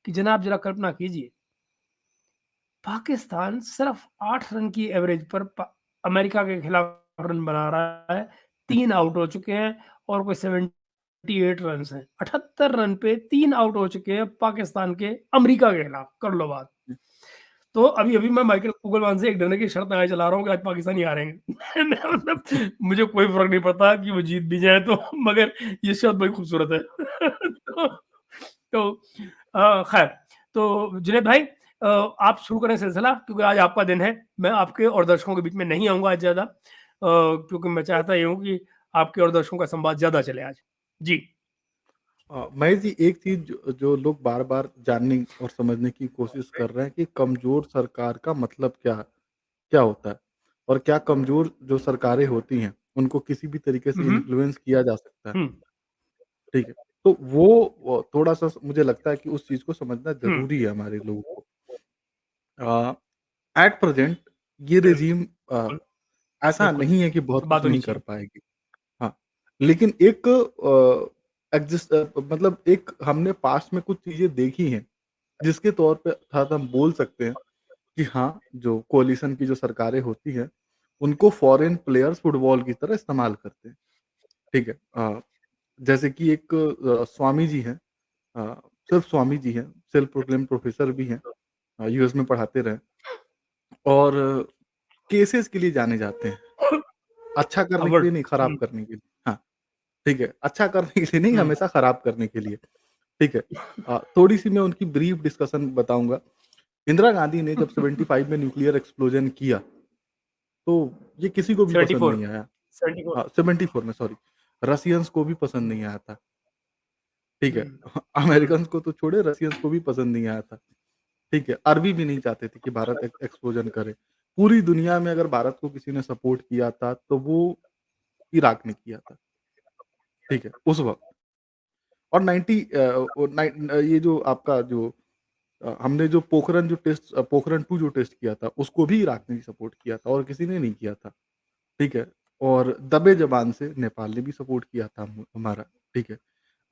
कि जनाब ज़रा कल्पना कीजिए, पाकिस्तान सिर्फ़ 8 रन की एवरेज पर अमेरिका के खिलाफ रन बना रहा है, 3 आउट हो चुके हैं और कोई 78 रन्स हैं। 78 रन पे 3 आउट हो चुके हैं पाकिस्तान के अमेरिका के खिलाफ, कर लो बात। तो अभी-अभी मैं माइकल कुगलवान से एक डरने की शर्त लगाए चला रहा हूँ कि आज पाकिस्तानी हारेंगे। मैं मतलब मुझे कोई फ़र्क नहीं पड़ता कि वो जीत भी जाएँ तो, मगर ये शर्त बड़ी खूबसूरत है। तो तो खैर, तो जुनैद भाई, आप शुरू करें सिलसिला, क्योंकि आज आपका दिन है। मैं आपके और दर्शकों के बीच में नहीं आऊँगा आज ज़्यादा, क्योंकि मैं चाहता ये हूँ कि आपके और दर्शकों का संवाद ज़्यादा चले आज। जी। महेश जी, एक चीज़ जो जो लोग बार-बार जानने और समझने की कोशिश कर रहे हैं कि कमज़ोर सरकार का मतलब क्या क्या होता है? और क्या कमज़ोर जो सरकारें होती हैं, उनको किसी भी तरीके हुँ, से हुँ। इन्फ्लुएंस किया जा सकता है? हुँ, ठीक है। तो वो थोड़ा-सा मुझे लगता है कि उस चीज़ को समझना हुँ। ज़रूरी है हमारे लोगों को। अ, एट प्रेज़ेंट ये रेज़ीम बिल्कुल, ऐसा बिल्कुल। नहीं है कि बहुत कुछ बात होनी नहीं कर चाहिए। पाएगी। हाँ, लेकिन एक मतलब एक हमने पास्ट में कुछ चीज़ें देखी हैं, जिसके तौर पे अर्थात हम बोल सकते हैं कि हाँ, जो कोalition की जो सरकारें होती हैं, उनको फॉरेन प्लेयर्स फुटबॉल की तरह इस्तेमाल करते हैं, ठीक है? जैसे कि एक स्वामी जी हैं, अ, सिर्फ स्वामी जी हैं, सेल्फ प्रोक्लेम्ड प्रोफेसर भी हैं, यूएस में पढ़ाते रहे और केसेस के लिए जाने जाते हैं, अच्छा करने के हार्वर्ड। लिए नहीं, खराब हुँ, करने के लिए। हाँ, ठीक है, अच्छा करने के लिए नहीं, हुँ। हमेशा खराब करने के लिए, ठीक है। थोड़ी-सी मैं उनकी ब्रीफ डिस्कशन बताऊँगा। इंदिरा गांधी ने जब 75 में न्यूक्लियर एक्सप्लोजन किया, तो ये किसी को भी पसंद 74, नहीं आया। 74। 74 में सॉरी, रशियंस को भी पसंद नहीं आया था, ठीक है। हुँ, हुँ। अमेरिकन्स को तो छोड़े, रशियंस को भी पसंद नहीं आया था, ठीक है। अरबी भी नहीं चाहते थे कि भारत एक्सप्लोजन करे। पूरी दुनिया में अगर भारत को किसी ने सपोर्ट किया था, तो वो इराक ने किया था, ठीक है, उस वक़्त। और 90 वो ये जो आपका जो हमने जो पोखरण 2 जो टेस्ट किया था, उसको भी इराक ने ही सपोर्ट किया था और किसी ने नहीं किया था, ठीक है? और दबे ज़बान से नेपाल ने भी सपोर्ट किया था हमारा, ठीक है?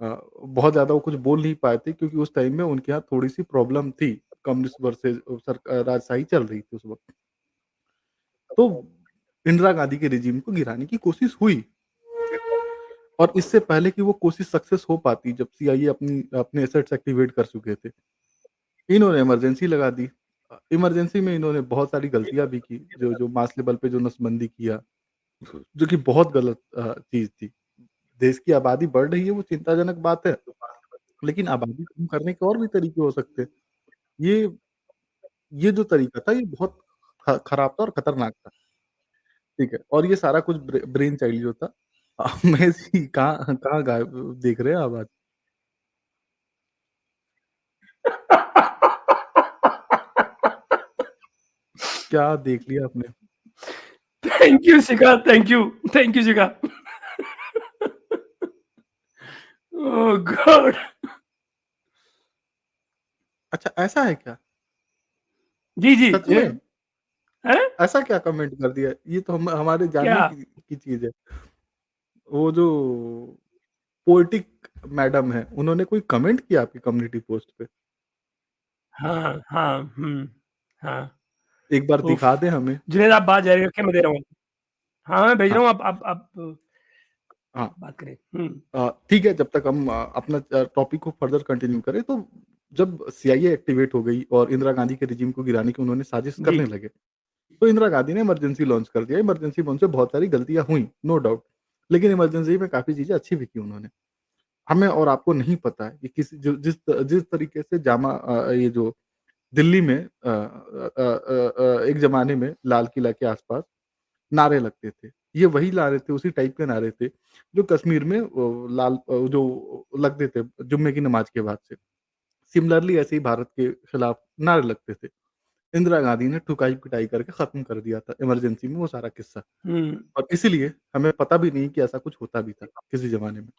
बहुत ज़्यादा वो कुछ बोल नहीं पाए थे क्योंकि उस टाइम में उनके यहाँ थोड़ी-सी प्रॉब्लम थी, कम्युनिस्ट वर्सेस राजशाही चल रही थी उस वक़्त। तो इंदिरा गांधी के रिजीम को गिराने की कोशिश हुई और इससे पहले कि वो कोशिश सक्सेस हो पाती, जब सीआईए अपने एसेट्स एक्टिवेट कर चुके थे, इन्होंने इमरजेंसी लगा दी। इमरजेंसी में इन्होंने बहुत सारी गलतियाँ भी की, जो जो मास लेवल पे जो नसबंदी किया, जो कि बहुत गलत चीज़ थी। देश की आबादी बढ़ रही है, वो चिंताजनक बात है, लेकिन आबादी कम करने के और भी तरीके हो सकते हैं। ये ये जो तरीका था, ये बहुत खराब था और खतरनाक था, ठीक है? और ये सारा कुछ ब्रेन चाइल्ड जो था मैं सी कहाँ कहाँ गायब देख रहे हैं आप आज? क्या देख लिया आपने? Thank you Shikha, thank you. Thank you Shikha. Oh God! अच्छा, ऐसा है क्या? जी, जी। सच में? हैं? ऐसा क्या कमेंट कर दिया? ये तो हम हमारे क्या? जानने की चीज़ है। वो जो पोएटिक मैडम हैं, उन्होंने कोई कमेंट किया आपकी कम्युनिटी पोस्ट पे? हाँ, हाँ, हुँ, हाँ। एक बार उफ़! दिखा दें हमें। जुनैद, आप बात जारी रखें, मैं दे रहा हूँ। हाँ, मैं भेज हाँ, रहा हूँ, आप हाँ। बात करें। हुँ। ठीक है, जब तक हम अपना टॉपिक को फर्दर कंटिन्यू करें, तो जब सीआईए एक्टिवेट हो गई और इंदिरा गांधी के रिजीम को गिराने की उन्होंने साजिश जी। करने लगे, तो इंदिरा गांधी ने इमरजेंसी लॉन्च कर दिया। इमरजेंसी में उनसे बहुत सारी गलतियाँ हुई, नो डाउट। लेकिन इमरजेंसी में काफ़ी चीज़ें अच्छी भी की उन्होंने। हमें और आपको नहीं पता है कि किस जो जिस जिस तरीके से ये जो दिल्ली में एक ज़माने में लाल किला के आस-पास नारे लगते थे। ये वही नारे थे, उसी टाइप के नारे थे, जो कश्मीर में जो लगते थे जुम्मे की नमाज़ के बाद से। सिमिलरली ऐसे ही भारत के खिलाफ नारे लगते थे। इंदिरा गांधी ने ठुकाई-पिटाई करके खत्म कर दिया था इमरजेंसी में वो सारा किस्सा। हुँ। और इसीलिए हमें पता भी नहीं कि ऐसा कुछ होता भी था किसी ज़माने में,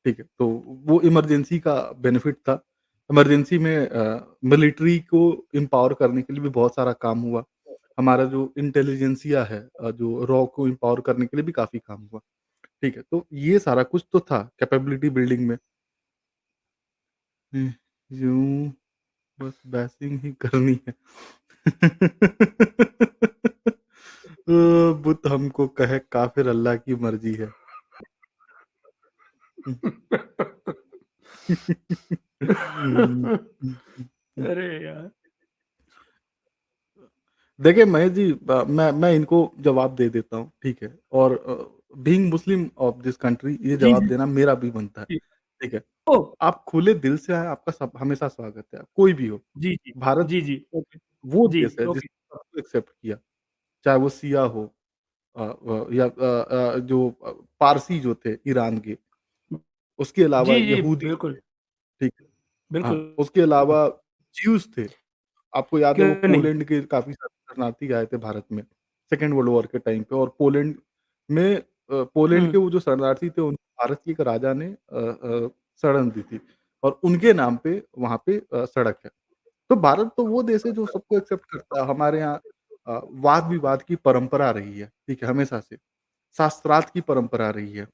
ठीक है? तो वो इमरजेंसी का बेनिफिट था। इमरजेंसी में मिलिट्री को एम्पावर करने के लिए भी बहुत सारा काम हुआ। हमारा जो इंटेलिजेंसिया है, जो रॉ को एम्पावर करने के लिए भी काफ़ी काम हुआ, ठीक है? तो ये सारा कुछ तो था कैपेबिलिटी बिल्डिंग में। हुँ, यूँ बस बैसिंग ही करनी है। बुत हमको कहे काफ़िर अल्लाह की मर्ज़ी है। हुँ। हुँ, हुँ, हुँ। अरे यार! देखिए महेश जी मैं इनको जवाब दे देता हूँ, ठीक है? और being Muslim of this country ये जी, जवाब जी, देना मेरा भी बनता है, जी। ठीक है? ओह! आप खुले दिल से आएँ, आपका सब हमेशा स्वागत है, कोई भी हो। जी, जी। भारत जी, जी। ओके। वो जी, देश है ओके। जिसने सबको एक्सेप्ट किया, चाहे वो शिया हो या जो पारसी जो थे ईरान के, उसके अलावा जी, जी, यहूदी बिल्कुल, थे, ठीक है? हाँ, बिल्कुल। उसके अलावा ज्यूज़ थे। आपको याद है वो क्यों नहीं? पोलैंड के काफ़ी सारे शरणार्थी आए थे भारत में, सेकंड वर्ल्ड वॉर के टाइम पे और पोलैंड में पोलैंड हुँ, के वो जो शरणार्थी थे उनको भारत के एक राजा ने शरण दी थी और उनके नाम पे वहाँ पे सड़क है। तो भारत तो वो देश है जो सबको एक्सेप्ट करता है, हमारे यहाँ वाद-विवाद की परंपरा रही है, ठीक है, हमेशा से। शास्त्रार्थ की परंपरा रही है,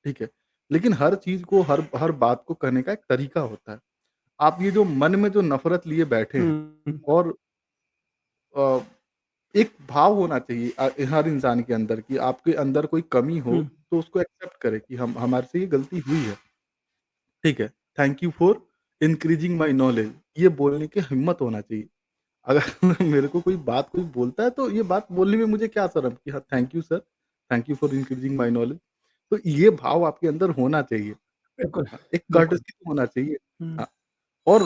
ठीक है। लेकिन हर चीज़ को हर हर बात को कहने का एक तरीका होता है। आप ये जो मन में जो नफ़रत लिए बैठे हैं हुँ, और अ, एक भाव होना चाहिए हर इंसान के अंदर कि आपके अंदर कोई कमी हो, हुँ, तो उसको एक्सेप्ट करें कि हम हमारे से ये गलती हुई है, ठीक है। Thank you for increasing my knowledge ये बोलने की हिम्मत होना चाहिए। अगर मेरे को कोई बात कोई बोलता है तो ये बात बोलने में मुझे क्या शर्म कि हाँ, thank you sir, thank you for increasing my knowledge. तो ये भाव आपके अंदर होना चाहिए। बिल्कुल, हाँ, एक बिल्कुल। कर्टसी होना चाहिए। हुँ, हाँ, और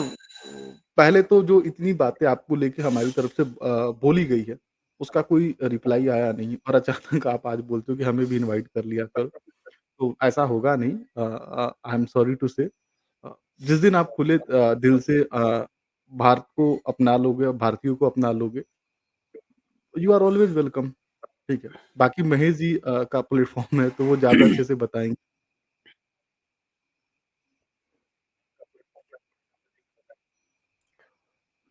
पहले तो जो इतनी बातें आपको लेके हमारी तरफ से बोली गई है, उसका कोई रिप्लाई आया नहीं और अचानक आप आज बोलते हो कि हमें भी इनवाइट कर लिया करो, तो ऐसा होगा नहीं। आई एम सॉरी टू से जिस दिन आप खुले दिल से भारत को अपना लोगे और भारतीयों को अपना लोगे, यू आर ऑलवेज़ वेलकम, ठीक है। बाकी महेश जी का प्लेटफ़ॉर्म है, तो वो ज़्यादा अच्छे से बताएँगे।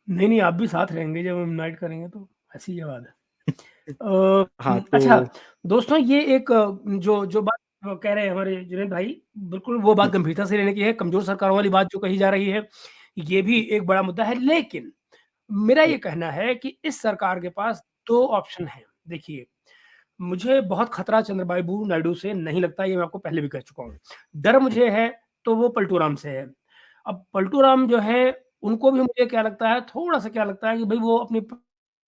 नहीं, नहीं, आप भी साथ रहेंगे जब हम नाइट करेंगे तो, ऐसी क्या बात है। हाँ, अच्छा, तो दोस्तों ये एक जो जो बात कह रहे हैं हमारे जुनैद भाई, बिल्कुल वो बात हुँ, गंभीरता से लेने की है, कमज़ोर सरकारों वाली बात जो कही जा रही है, ये भी एक बड़ा मुद्दा है। लेकिन मेरा हुँ, ये कहना है कि इस सरकार के पास 2 ऑप्शन हैं। देखिए, मुझे बहुत खतरा चंद्रबाबू नायडू से नहीं लगता, ये मैं आपको पहले भी कह चुका हूँ। डर हुँ, मुझे है, तो वो पलटू राम से है। अब पलटू राम जो है, उनको भी मुझे क्या लगता है, थोड़ा-सा क्या लगता है कि भई वो अपनी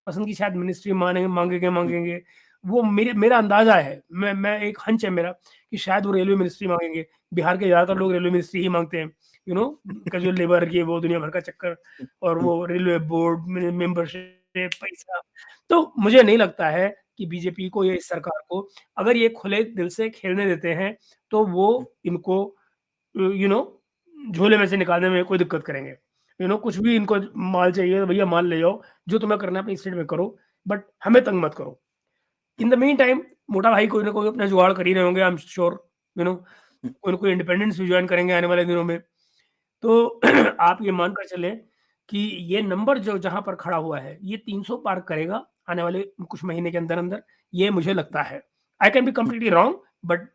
पसंद की शायद मिनिस्ट्री माँगेंगे हुँ, माँगेंगे। वो मेरा अंदाज़ा है, मैं एक हंच है मेरा कि शायद वो रेलवे मिनिस्ट्री माँगेंगे। बिहार के ज़्यादातर लोग रेलवे मिनिस्ट्री ही माँगते हैं। यू नो कैजुअल लेबर ये वो दुनिया भर का चक्कर और हुँ, वो रेलवे बोर्ड में मेंबरशिप, पैसा। तो मुझे नहीं लगता है कि बीजेपी को या इस सरकार को अगर ये खुले दिल से खेलने देते हैं, तो हुँ, वो इनको यू नो झोले में से निकालने में कोई दिक्कत करेंगे। कुछ भी इनको माल चाहिए तो भैया माल ले जाओ, जो तुम्हें करना है अपनी स्टेट में करो, बट हमें तंग मत करो। इन द मीन टाइम मोटा भाई कोई ना कोई अपना जुगाड़ कर ही रहे होंगे, I am sure. You know hmm, कोई ना कोई इंडिपेंडेंस भी जॉइन करेंगे आने वाले दिनों में। तो आप ये मानकर चलें कि ये नंबर जो जहाँ पर खड़ा हुआ है, ये 300 पार करेगा आने वाले कुछ महीने के अंदर-अंदर, ये मुझे लगता है। I can be hmm, completely wrong but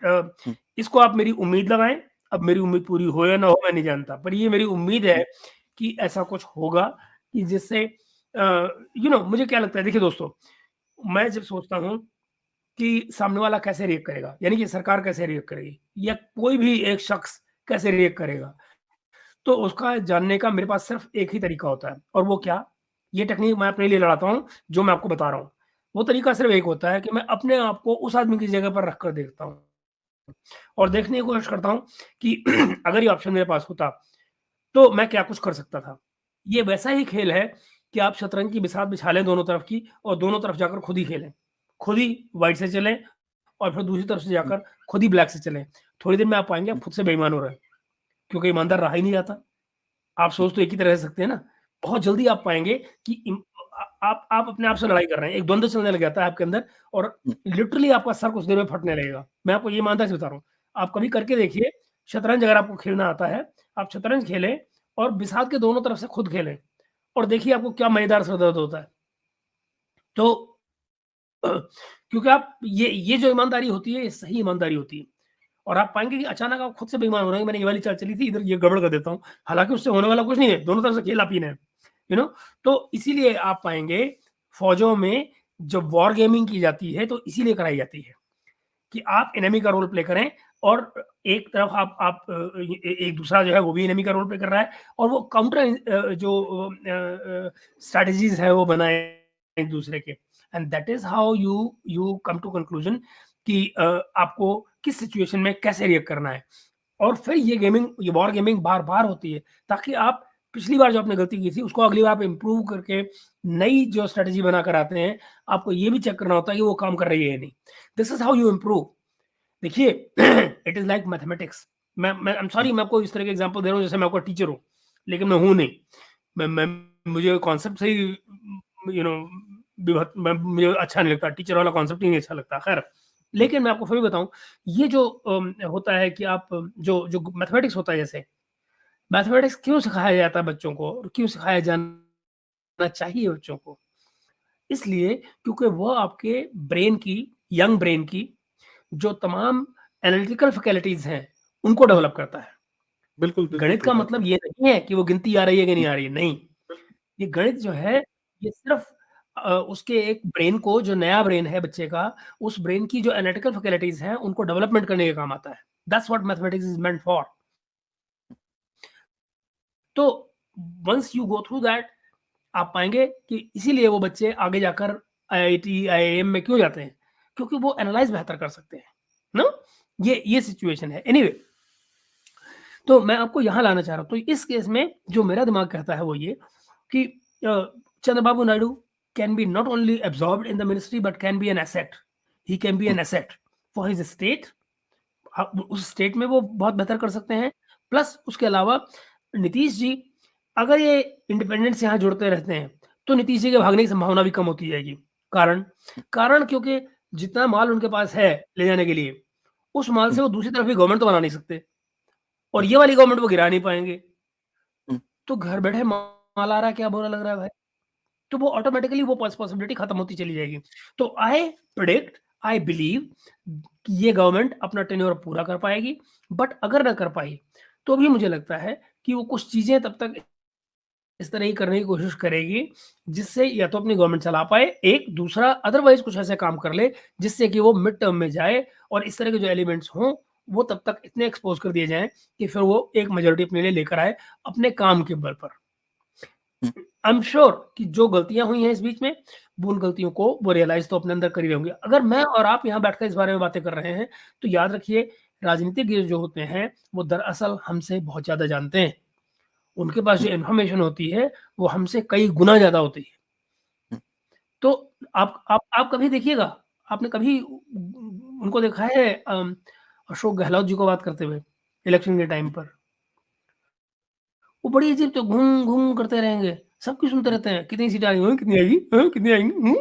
hmm, इसको आप मेरी उम्मीद लगाएँ। अब मेरी उम्मीद पूरी हो या ना हो मैं नहीं जानता, पर ये मेरी उम्मीद है हुँ, कि ऐसा कुछ होगा कि जिससे मुझे क्या लगता है देखिए दोस्तों, मैं जब सोचता हूँ कि सामने वाला कैसे रिएक्ट करेगा, यानी कि सरकार कैसे रिएक्ट करेगी या कोई भी एक शख्स कैसे रिएक्ट करेगा। तो उसका जानने का मेरे पास सिर्फ़ एक ही तरीका होता है और वो क्या? ये टेक्नीक मैं अपने लिए लड़ाता हूँ, जो मैं आपको बता रहा हूँ। वो तरीका सिर्फ़ एक होता है कि मैं अपने आप को उस आदमी की जगह पर रख कर देखता हूँ और देखने की कोशिश करता हूँ कि अगर ये ऑप्शन मेरे पास होता, तो मैं क्या कुछ कर सकता था। ये वैसा ही खेल है कि आप शतरंज की बिसात बिछा लें दोनों तरफ की और दोनों तरफ जाकर खुद ही खेलें। खुद ही व्हाइट से चलें और फिर दूसरी तरफ से हुँ, जाकर खुद ही ब्लैक से चलें। थोड़ी देर में आप पाएँगे आप हुँ, खुद से बेईमान हो रहे हैं, क्योंकि ईमानदार रहा ही नहीं जाता। आप हुँ, सोच तो एक ही तरह से सकते हैं ना। बहुत जल्दी आप पाएँगे कि आप अपने आप से लड़ाई कर रहे हैं। एक द्वंद्व चलने लग जाता है आपके अंदर और हुँ, लिटरली आपका सर कुछ देर में फटने लगेगा। मैं आपको ये ईमानदारी से बता रहा हूँ। आप कभी करके देखिए, शतरंज अगर आपको खेलना आता है, आप शतरंज खेलें और बिसात के दोनों तरफ से खुद खेलें और देखिए आपको क्या मज़ेदार सर दर्द होता है। तो क्योंकि आप ये जो ईमानदारी होती है, ये सही ईमानदारी होती है और आप पाएँगे कि अचानक आप खुद से बेईमान हो रहे हैं, मैंने ये वाली चाल चली थी, इधर ये गड़बड़ कर देता हूँ। हालाँकि उससे होने वाला कुछ नहीं है, दोनों तरफ से खेल आप ही ने है। You know. तो इसीलिए आप पाएंगे फौजों में जब वॉर गेमिंग की जाती है तो इसीलिए कराई जाती है कि आप एनिमी का रोल प्ले करें, और एक तरफ आप एक दूसरा जो है वो भी एनिमी का रोल प्ले कर रहा है, और वो काउंटर जो स्ट्रेटजीज है वो बनाए एक दूसरे के, and that is how you come to conclusion कि आपको किस सिचुएशन में कैसे रिएक्ट करना है। और फिर ये वॉर गेमिंग बार बार होती है ताकि आप पिछली बार जो आपने गलती की थी उसको अगली बार आप इम्प्रूव करके नई जो स्ट्रेटजी बनाकर आते हैं, आपको ये भी चेक करना होता है कि वो काम कर रही है या नहीं। This is how you improve. देखिए इट इज लाइक मैथमेटिक्स। मैं आई एम सॉरी, मैं आपको इस तरह के एग्जांपल दे रहा हूँ जैसे मैं आपका टीचर हूँ, लेकिन मैं हूँ नहीं। मैं मुझे कॉन्सेप्ट से ही यू नो मुझे अच्छा नहीं लगता, टीचर वाला कॉन्सेप्ट ही नहीं अच्छा लगता। खैर, लेकिन मैं आपको फिर भी बताऊं, ये जो होता है कि आप जो जो मैथमेटिक्स होता है, जैसे मैथमेटिक्स क्यों सिखाया जाता है बच्चों को, और क्यों सिखाया जाना चाहिए बच्चों को, इसलिए क्योंकि वो आपके ब्रेन की, यंग ब्रेन की जो तमाम एनालिटिकल फैकल्टीज हैं उनको हुँ, डेवलप करता है। बिल्कुल, बिल्कुल गणित सही का बात है। मतलब ये नहीं है कि वो गिनती आ रही है कि नहीं आ रही है, नहीं। ये गणित जो है ये सिर्फ उसके एक ब्रेन को, जो नया ब्रेन है बच्चे का, उस ब्रेन की जो एनालिटिकल फैकल्टीज हैं उनको डेवलपमेंट करने के काम आता है। That's what mathematics is meant for. तो once you go through that, आप पाएंगे कि इसीलिए वो बच्चे आगे जाकर आईआईटी आईआईएम में क्यों जाते हैं, क्योंकि वो एनालाइज बेहतर कर सकते हैं ना। ये सिचुएशन है। एनीवे, तो मैं आपको यहाँ लाना चाह रहा हूँ। तो इस केस में जो मेरा दिमाग कहता है वो ये कि Chandrababu Naidu can be not only absorbed in the ministry but can be an asset. He can be hmm, an asset for his state. उस स्टेट में वो बहुत बेहतर कर सकते हैं। प्लस उसके अलावा नीतीश जी, अगर ये इंडिपेंडेंस यहाँ जुड़ते रहते हैं तो नीतीश जी के भागने की संभावना भी कम होती जाएगी। कारण कारण क्योंकि जितना माल उनके पास है ले जाने के लिए, उस माल हुँ, से वो दूसरी तरफ भी गवर्नमेंट तो बना नहीं सकते, और हुँ, ये वाली गवर्नमेंट वो गिरा नहीं पाएंगे। हुँ, तो घर बैठे माल आ रहा है, क्या बुरा लग रहा है भाई? तो वो ऑटोमेटिकली वो पॉसिबिलिटी खत्म होती चली जाएगी। तो आई प्रेडिक्ट, आई बिलीव कि ये गवर्नमेंट अपना टेन्योर पूरा कर पाएगी। बट अगर ना कर पाई तो भी मुझे लगता है कि वो कुछ चीजें तब तक इस तरह ही करने की कोशिश करेगी जिससे या तो अपनी गवर्नमेंट चला पाए, एक दूसरा अदरवाइज कुछ ऐसे काम कर ले जिससे कि वो मिड टर्म में जाए, और इस तरह के जो एलिमेंट्स हों वो तब तक इतने एक्सपोज कर दिए जाएं कि फिर वो एक मेजोरिटी अपने लिए लेकर आए अपने काम के बल पर। हुँ, आई एम श्योर कि जो गलतियां हुई हैं इस बीच में, वो उन गलतियों को वो रियलाइज तो अपने अंदर कर ही रहे होंगे। अगर मैं और आप यहाँ बैठकर इस बारे में बातें कर रहे हैं तो याद रखिए, राजनीतिज्ञ जो होते हैं वो दरअसल हमसे बहुत ज्यादा जानते हैं। उनके पास जो हुँ, इन्फॉर्मेशन होती है वो हमसे कई गुना ज्यादा होती है। हुँ। तो आप कभी देखिएगा, आपने कभी उनको देखा है अशोक गहलोत जी को बात करते हुए इलेक्शन के टाइम पर? वो बड़ी अजीब तो घूम घूम करते रहेंगे, सबकी सुनते रहते हैं, कितनी सीटें आई हुई, कितनी आएगी, कितनी आएंगी,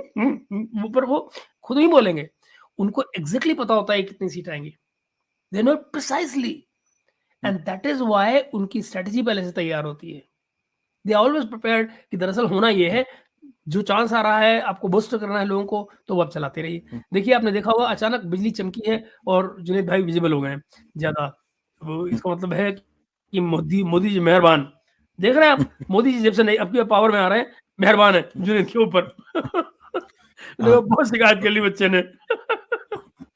वो पर वो खुद ही बोलेंगे। उनको एग्जैक्टली पता होता है कितनी सीट आएंगी। They know precisely, hmm, and that is why उनकी स्ट्रेटजी पहले से तैयार होती है। दे ऑलवेज प्रिपेयर्ड कि दरअसल होना ये है, जो चांस आ रहा है आपको बूस्ट करना है लोगों को, तो वो आप चलाते रहिए। हुँ, देखिए, आपने देखा होगा अचानक बिजली चमकी है और जुनैद भाई विजिबल हो गए हैं ज़्यादा। वो हुँ, इसका मतलब है कि मोदी जी मेहरबान। देख रहे हैं आप, मोदी जी जब से नहीं अब की पावर में आ रहे हैं, मेहरबान है हुँ। जुनैद के ऊपर। हाँ, देखो बहुत शिकायत कर ली बच्चे ने।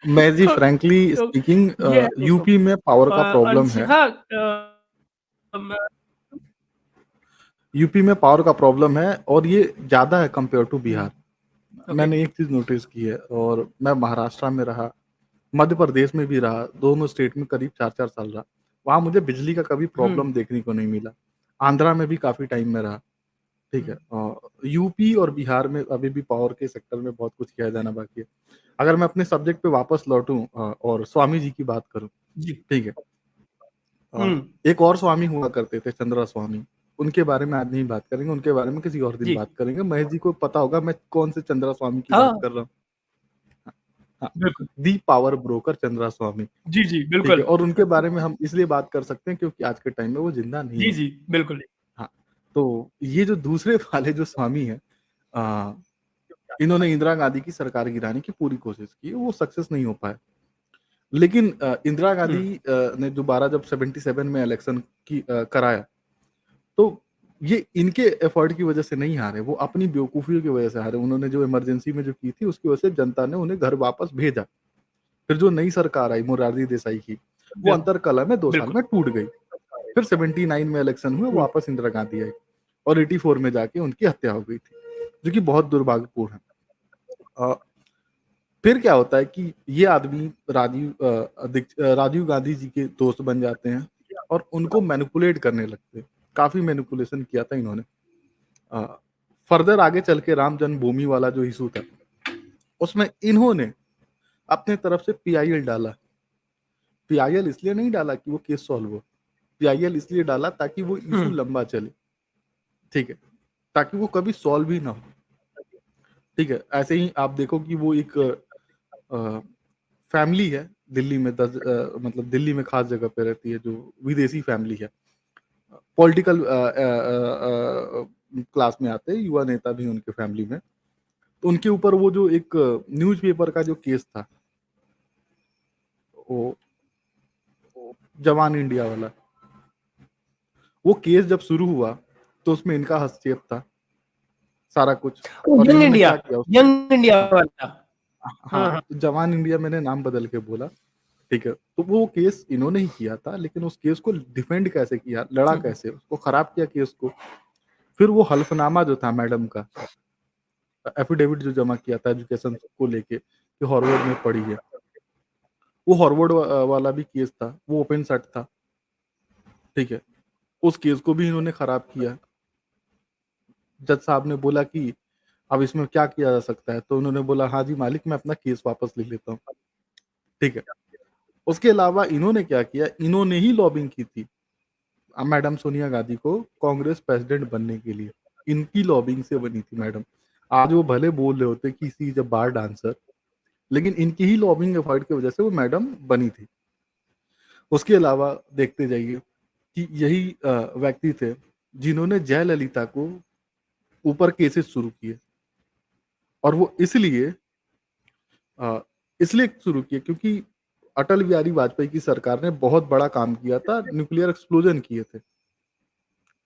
मैं जी तो फ्रैंकली तो स्पीकिंग ये है दोस्तों। यूपी में पावर का प्रॉब्लम है। अनशिखा मैं यूपी में पावर का प्रॉब्लम है और ये ज़्यादा है कंपेयर टू बिहार। ओके। मैंने एक चीज़ नोटिस की है और मैं महाराष्ट्र में रहा, मध्य प्रदेश में भी रहा, दोनों स्टेट में करीब 4-4 साल रहा। वहाँ मुझे बिजली का कभी हुँ, प्रॉब्लम देखने को नहीं मिला। आंध्रा में भी काफ़ी टाइम में रहा, ठीक है। हुँ। यूपी और बिहार में अभी भी पावर के सेक्टर में बहुत कुछ किया जाना बाकी है। अगर मैं अपने सब्जेक्ट पे वापस लौटूँ और स्वामी जी की बात करूँ, जी। ठीक है। अ, हुँ, एक और स्वामी हुआ करते थे चंद्रा स्वामी, उनके बारे में आज नहीं बात करेंगे, उनके बारे में किसी और दिन जी। बात करेंगे। महेश जी को पता होगा मैं कौन से चंद्रा स्वामी की हाँ, बात कर रहा हूँ। हाँ, बिल्कुल। दी पावर ब्रोकर चंद्रा स्वामी, जी, जी, ठीक है। बिल्कुल। और उनके बारे में हम इसलिए बात कर सकते हैं क्योंकि आज के टाइम में वो ज़िंदा नहीं जी, है। जी, बिल्कुल। हाँ, तो ये जो दूसरे वाले जो स्वामी हैं अ, इन्होंने इंदिरा गांधी की सरकार गिराने की पूरी कोशिश की, वो सक्सेस नहीं हो पाए। लेकिन इंदिरा हुँ, गांधी ने दोबारा जब 77 में इलेक्शन कराया, तो ये इनके एफर्ट की वजह से नहीं हारे, वो अपनी बेवकूफ़ियों की वजह से हारे। उन्होंने जो इमरजेंसी में जो की थी, उसकी वजह से जनता ने उन्हें घर वापस भेजा। फिर जो नई सरकार आई मोरारजी देसाई की, वो बिल्कुल, अंतरकलह में 2 साल बिल्कुल। में टूट गई। फिर 79 में इलेक्शन हुए, हुँ, वापस इंदिरा गांधी आई और 84 में जाके उनकी हत्या हो गई थी, जो कि बहुत दुर्भाग्यपूर्ण है। अ, फिर क्या होता है कि ये आदमी राजीव गांधी जी के दोस्त बन जाते हैं और उनको मैनिपुलेट करने लगते हैं। काफ़ी मैनिपुलेशन किया था इन्होंने। अ, फर्दर आगे चल के राम जन्मभूमि वाला जो इश्यू था, उसमें इन्होंने अपने तरफ से पीआईएल डाला। पीआईएल इसलिए नहीं डाला कि वो केस सॉल्व हो, पीआईएल इसलिए डाला ताकि वो इश्यू हुँ, लंबा चले, ठीक है? ताकि वो कभी सॉल्व ही ना हो, ठीक है? ऐसे ही आप देखो कि वो एक अ, फैमिली है दिल्ली में मतलब दिल्ली में खास जगह पे रहती है, जो विदेशी फैमिली है। पॉलिटिकल क्लास में आते हैं, युवा नेता भी उनके फैमिली में। तो उनके ऊपर वो जो एक न्यूज़पेपर का जो केस था, वो जवान इंडिया वाला, वो केस जब शुरू हुआ, तो उसमें इनका हस्तक्षेप था, सारा कुछ। ओह! और इन्होंने क्या किया उसको। यंग इंडिया हाँ, वाला। हाँ, हाँ, हाँ। तो जवान इंडिया मैंने नाम बदल के बोला, ठीक है। तो वो केस इन्होंने ही किया था, लेकिन उस केस को डिफेंड कैसे किया, लड़ा हुँ, हुँ, कैसे, उसको खराब किया केस को। फिर वो हल्फनामा जो था मैडम का, एफिडेविट जो जमा किया था एजुकेशन को लेके कि हार्वर्ड में पढ़ी है, वो हार्वर्ड वाला भी केस था, वो ओपन सट था, ठीक है। उस केस को भी इन्होंने खराब किया। जज साहब ने बोला कि अब इसमें क्या किया जा सकता है? तो उन्होंने बोला, हाँ जी मालिक, मैं अपना केस वापस ले लेता हूँ, ठीक है। उसके अलावा इन्होंने क्या किया, इन्होंने ही लॉबिंग की थी मैडम सोनिया गांधी को कांग्रेस प्रेसिडेंट बनने के लिए। इनकी लॉबिंग से बनी थी मैडम। आज वो भले बोल रहे होते कि she is a bar dancer, लेकिन इनकी ही लॉबिंग एफर्ट की वजह से वो मैडम बनी थी। उसके अलावा देखते जाइए कि यही व्यक्ति थे जिन्होंने जयललिता को ऊपर केसेस शुरू किए और वो अ, इसलिए शुरू किए क्योंकि अटल बिहारी वाजपेयी की सरकार ने बहुत बड़ा काम किया था, न्यूक्लियर एक्सप्लोजन किए थे,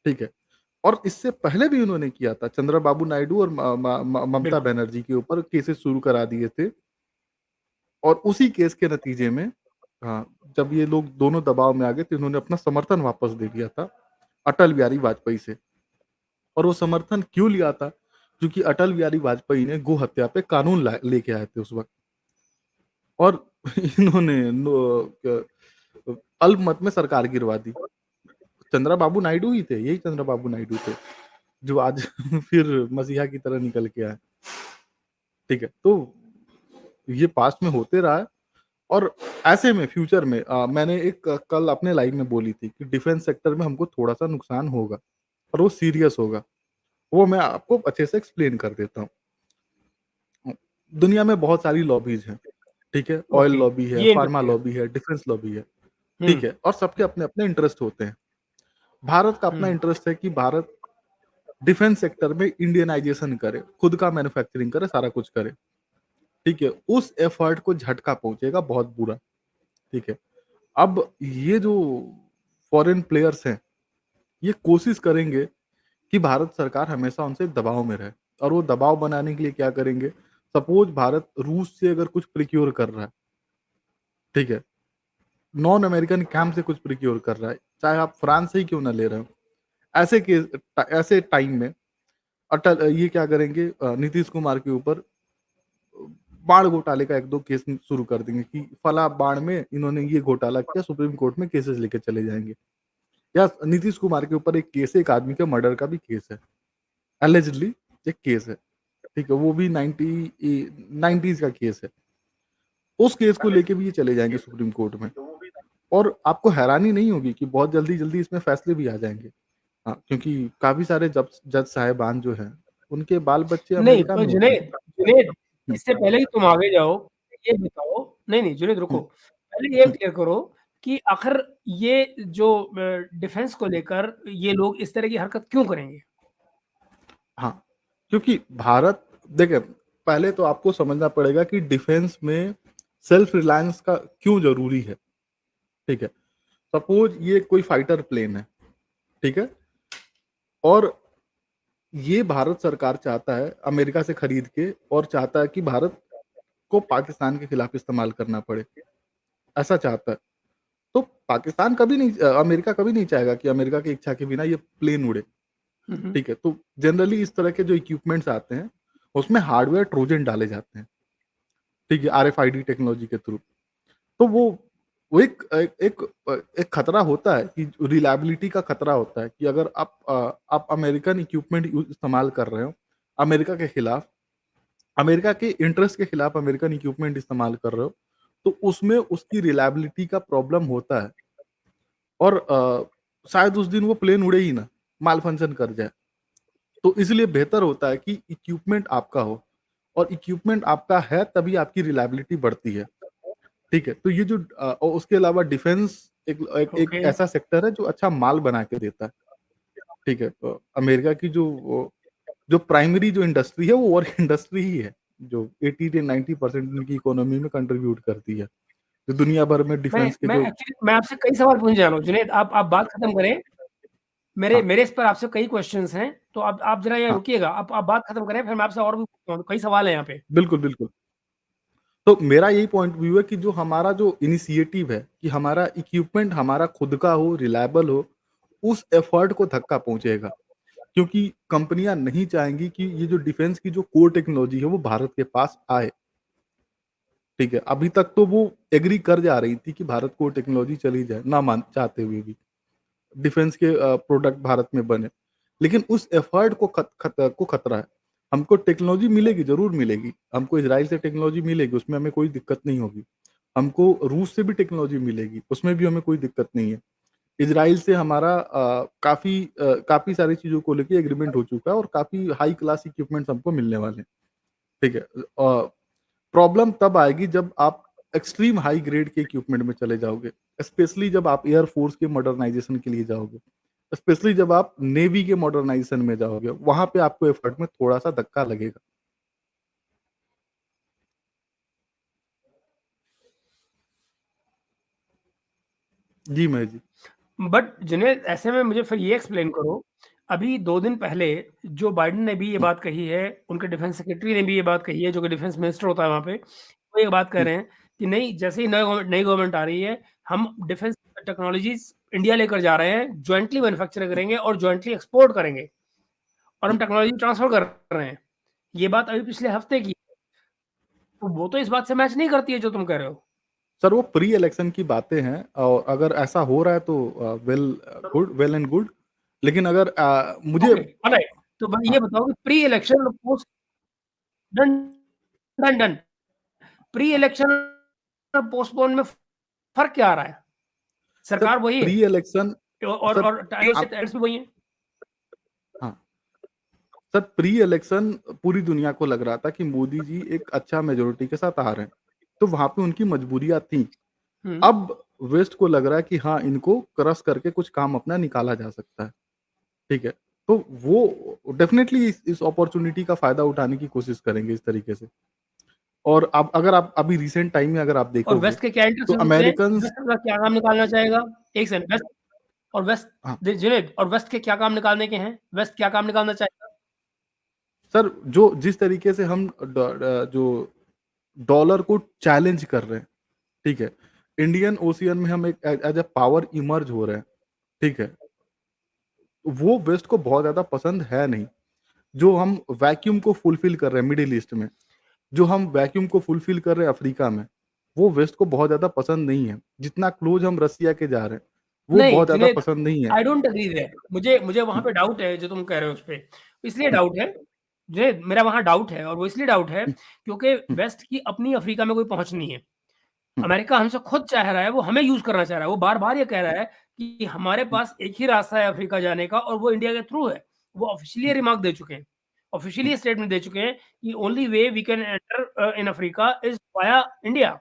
ठीक है? और इससे पहले भी उन्होंने किया था, चंद्रबाबू नायडू और म म म ममता बिल्कुल। बनर्जी के ऊपर केसेस शुरू करा दिए थे और उसी केस के नतीजे में जब ये लोग दोनों दबाव में आ गए तो इन्होंने अपना समर्थन वापस ले लिया था अटल बिहारी वाजपेयी से। और वो समर्थन क्यों लिया था? क्योंकि अटल बिहारी वाजपेयी ने गो हत्या पे कानून लेके आए थे उस वक़्त और इन्होंने अल्पमत में सरकार गिरवा दी। चंद्रबाबू नायडू ही थे, यही चंद्रबाबू नायडू थे, जो आज फिर मसीहा की तरह निकल के आए, ठीक है? तो ये पास्ट में होते रहा है और ऐसे में फ्यूचर में मैंने एक कल अपने लाइव में बोली थी कि डिफेंस सेक्टर में हमको थोड़ा-सा नुकसान होगा और वो सीरियस होगा। वो मैं आपको अच्छे से एक्सप्लेन कर देता हूँ। दुनिया में बहुत सारी लॉबीज़ हैं, ठीक है? ऑयल ओके, लॉबी है, ये फार्मा इंटरेस्टिंग है। लॉबी है, डिफेंस लॉबी है, हुँ, ठीक है? और सबके अपने-अपने इंटरेस्ट होते हैं। भारत का अपना हुँ, इंटरेस्ट है कि भारत डिफेंस सेक्टर में इंडियनाइज़ेशन करे, खुद का मैन्युफैक्चरिंग करे, सारा कुछ करे, ठीक है? उस एफर्ट को झटका पहुँचेगा बहुत बुरा, ठीक है? अब ये जो फॉरेन प्लेयर्स हैं, ये कोशिश करेंगे कि भारत सरकार हमेशा उनसे दबाव में रहे और वो दबाव बनाने के लिए क्या करेंगे, सपोज़ भारत रूस से अगर कुछ प्रोक्योर कर रहा है, ठीक है? नॉन अमेरिकन कैम्प से कुछ प्रोक्योर कर रहा है, चाहे आप फ्रांस से ही क्यों ना ले रहे हो। ऐसे टाइम में ये क्या करेंगे, नीतीश कुमार के ऊपर बाढ़ घोटाले का 1-2 केस शुरू कर देंगे कि फला बाढ़ में इन्होंने ये घोटाला किया, सुप्रीम कोर्ट में केसेस लेके चले जाएँगे। या नीतीश कुमार के ऊपर एक केस है, एक आदमी के मर्डर का भी केस है। एलिजिडली एक केस है, ठीक है? वो भी 90s का केस है। उस केस को लेके भी ये चले जाएँगे सुप्रीम कोर्ट में और आपको हैरानी नहीं होगी कि बहुत जल्दी-जल्दी इसमें फैसले भी आ जाएँगे। हाँ, क्योंकि काफ़ी सारे जज जज साहिबान जो हैं, उनके बाल-बच्चे नहीं, अमेरिका पर में होते हैं। जुनैद जुनैद, हुँ, इससे पहले कि तुम आगे जाओ, ये बताओ। नहीं, नहीं, जुनैद रुको। हुँ, पहले ये हुँ। क्लियर करो कि आखिर ये जो डिफेंस को लेकर ये लोग इस तरह की हरकत क्यों करेंगे? हाँ, क्योंकि भारत देखिए, पहले तो आपको समझना पड़ेगा कि डिफेंस में सेल्फ रिलायंस का क्यों ज़रूरी है, ठीक है? सपोज़ ये कोई फाइटर प्लेन है, ठीक है? और ये भारत सरकार चाहता है अमेरिका से खरीद के, और चाहता है कि भारत को पाकिस्तान के खिलाफ इस्तेमाल करना पड़े, ऐसा चाहता है। तो पाकिस्तान कभी नहीं अमेरिका कभी नहीं चाहेगा कि अमेरिका की इच्छा के बिना ये प्लेन उड़े, ठीक है? तो जनरली इस तरह के जो इक्विपमेंट्स आते हैं, उसमें हार्डवेयर ट्रोजन डाले जाते हैं, ठीक है? आरएफआईडी टेक्नोलॉजी के थ्रू। तो वो एक खतरा होता है कि रिलायबिलिटी का खतरा होता है कि अगर आप अमेरिकन इक्विपमेंट इस्तेमाल कर रहे हो, अमेरिका के खिलाफ, अमेरिका के इंटरेस्ट के खिलाफ अमेरिकन इक्विपमेंट इस्तेमाल कर रहे हो, तो उसमें उसकी रिलायबिलिटी का प्रॉब्लम होता है, और शायद उस दिन वो प्लेन उड़े ही ना, माल फंक्शन कर जाए। तो इसलिए बेहतर होता है कि इक्विपमेंट आपका हो, और इक्विपमेंट आपका है तभी आपकी रिलायबिलिटी बढ़ती है, ठीक है? तो ये जो और उसके अलावा डिफेंस एक एक एक ओके। ऐसा सेक्टर है जो अच्छा माल बना के देता है, ठीक है? तो अमेरिका की जो प्राइमरी जो इंडस्ट्री है वो वॉर इंडस्ट्री ही है, जो 80 से 90% उनकी इकोनॉमी में कंट्रीब्यूट करती है। जो दुनिया भर में डिफेंस के मैं जो एक्चुअली मैं आपसे कई सवाल पूछने जा रहा हूँ जुनैद, आप बात खत्म करें। मेरे हाँ, मेरे इस पर आपसे कई क्वेश्चंस हैं, तो आप जरा यहाँ हाँ, रुकिएगा, आप बात खत्म करें, फिर मैं आपसे और भी पूछता हूँ, कई सवाल हैं यहाँ पे। बिल्कुल, बिल्कुल। तो मेरा यही पॉइंट व्यू है कि जो हमारा जो इनिशिएटिव है कि हमारा इक्विपमेंट हमारा खुद का हो, रिलायबल हो, उस एफर्ट को धक्का पहुँचेगा। क्योंकि कंपनियाँ नहीं चाहेंगी कि ये जो डिफेंस की जो कोर टेक्नोलॉजी है वो भारत के पास आए, ठीक है? अभी तक तो वो एग्री कर जा रही थी कि भारत को टेक्नोलॉजी चली जाए, ना मान चाहते हुए भी। डिफेंस के प्रोडक्ट भारत में बने। लेकिन उस एफर्ट को खतरा है। हमको टेक्नोलॉजी मिलेगी, ज़रूर मिलेगी। हमको इज़राइल से टेक्नोलॉजी मिलेगी, उसमें हमें कोई दिक्कत नहीं होगी। हमको रूस से भी टेक्नोलॉजी मिलेगी, उसमें भी हमें कोई दिक्कत नहीं है। इज़राइल से हमारा काफ़ी सारी चीज़ों को लेके एग्रीमेंट हो चुका है, और काफ़ी हाई क्लास इक्विपमेंट्स हमको मिलने वाले हैं, ठीक है? प्रॉब्लम तब आएगी जब आप एक्सट्रीम हाई ग्रेड के इक्विपमेंट में चले जाओगे, स्पेशली जब आप एयर फोर्स के मॉडर्नाइज़ेशन के लिए जाओगे, स्पेशली जब आप नेवी के मॉडर्नाइज़ेशन में जाओगे, वहाँ पे आपको एफर्ट में थोड़ा-सा धक्का लगेगा। जी, महेश जी। बट जुनैद, ऐसे में मुझे फिर ये एक्सप्लेन करो, अभी 2 दिन पहले जो बाइडेन ने भी ये हुँ, बात कही है, उनके डिफेंस सेक्रेटरी ने भी ये बात कही है, जो कि डिफेंस मिनिस्टर होता है वहाँ पे, वो ये बात कह हुँ। रहे हैं कि नहीं, जैसे ही नई गवर्नमेंट आ रही है, हम डिफेंस टेक्नोलॉजीज़ इंडिया लेकर जा रहे हैं, जॉइंटली मैन्युफैक्चर करेंगे और जॉइंटली एक्सपोर्ट करेंगे, और हम टेक्नोलॉजी ट्रांसफर कर रहे हैं। ये बात अभी पिछले हफ्ते की, तो वो तो इस बात से मैच नहीं करती है जो तुम कह रहे हो। सर वो प्री इलेक्शन की बातें हैं, और अगर ऐसा हो रहा है तो वेल एंड गुड। लेकिन अगर मुझे ओके, ऑलराइट। तो भाई ये हाँ, बताओ कि प्री इलेक्शन और post, done, done. Pre election और पोस्टपोन में फ़र्क क्या आ रहा है? सर सरकार वही है प्री इलेक्शन सर और आप टाइल्स भी वही हैं। हाँ। सर प्री इलेक्शन पूरी दुनिया को लग रहा था कि मोदी जी एक अच्छा मेजॉरिटी के साथ आ रहे हैं, तो वहाँ पे उनकी मजबूरियाँ थी। हुँ। अब वेस्ट को लग रहा है कि हाँ, इनको क्रश करके कुछ काम अपना निकाला जा सकता है, ठीक है? तो वो डेफ़िनेटली इस अपॉर्च्युनिटी का फ़ायदा उठाने की कोशिश करेंगे इस तरीके से। और अब अगर आप अभी रिसेंट टाइम में अगर आप और देखोगे, वेस्ट के क्या तो इंटरेस्ट हो सकते हैं? अमेरिकन्स वेस्ट का क्या काम निकालना चाहेगा? एक सेकंड, वेस्ट हाँ, जुनैद, और वेस्ट के क्या काम निकालने के हैं? वेस्ट क्या काम निकालना चाहेगा? सर जो जिस तरीके से हम जो डॉलर को चैलेंज कर रहे हैं, ठीक है? इंडियन ओशियन में हम एक एज़ अ पावर इमर्ज हो रहे हैं, ठीक है? वो वेस्ट को बहुत ज़्यादा पसंद है नहीं। जो हम वैक्यूम को फुलफ़िल कर रहे हैं मिडल ईस्ट में, जो हम वैक्यूम को फुलफ़िल कर रहे हैं अफ्रीका में, वो वेस्ट को बहुत ज़्यादा पसंद नहीं है। जितना क्लोज़ हम रसिया के जा रहे हैं, वो नहीं, बहुत ज़्यादा जुनैद, पसंद नहीं है। I don't agree there. मुझे वहाँ हुँ, पे डाउट है जो तुम कह रहे हो उसपे। इसलिए हुँ, डाउट है, जुनैद, मेरा वहाँ डाउट है, और वो इसलिए डाउट है हुँ, क्योंकि हुँ, वेस्ट की अपनी अफ्रीका में कोई पहुँच नहीं है। हुँ, अमेरिका हमसे खुद चाह रहा है, वो हमें यूज़ करना चाह रहा है। वो बार-बार ये कह रहा है कि हमारे हुँ, पास एक ही रास्ता है अफ्रीका जाने का, और वो इंडिया के थ्रू है। वो ऑफ़िशियली हुँ, रिमार्क दे चुके हैं। ऑफ़िशियली हुँ। ये स्टेटमेंट दे चुके हैं कि only way we can enter in Africa is via India.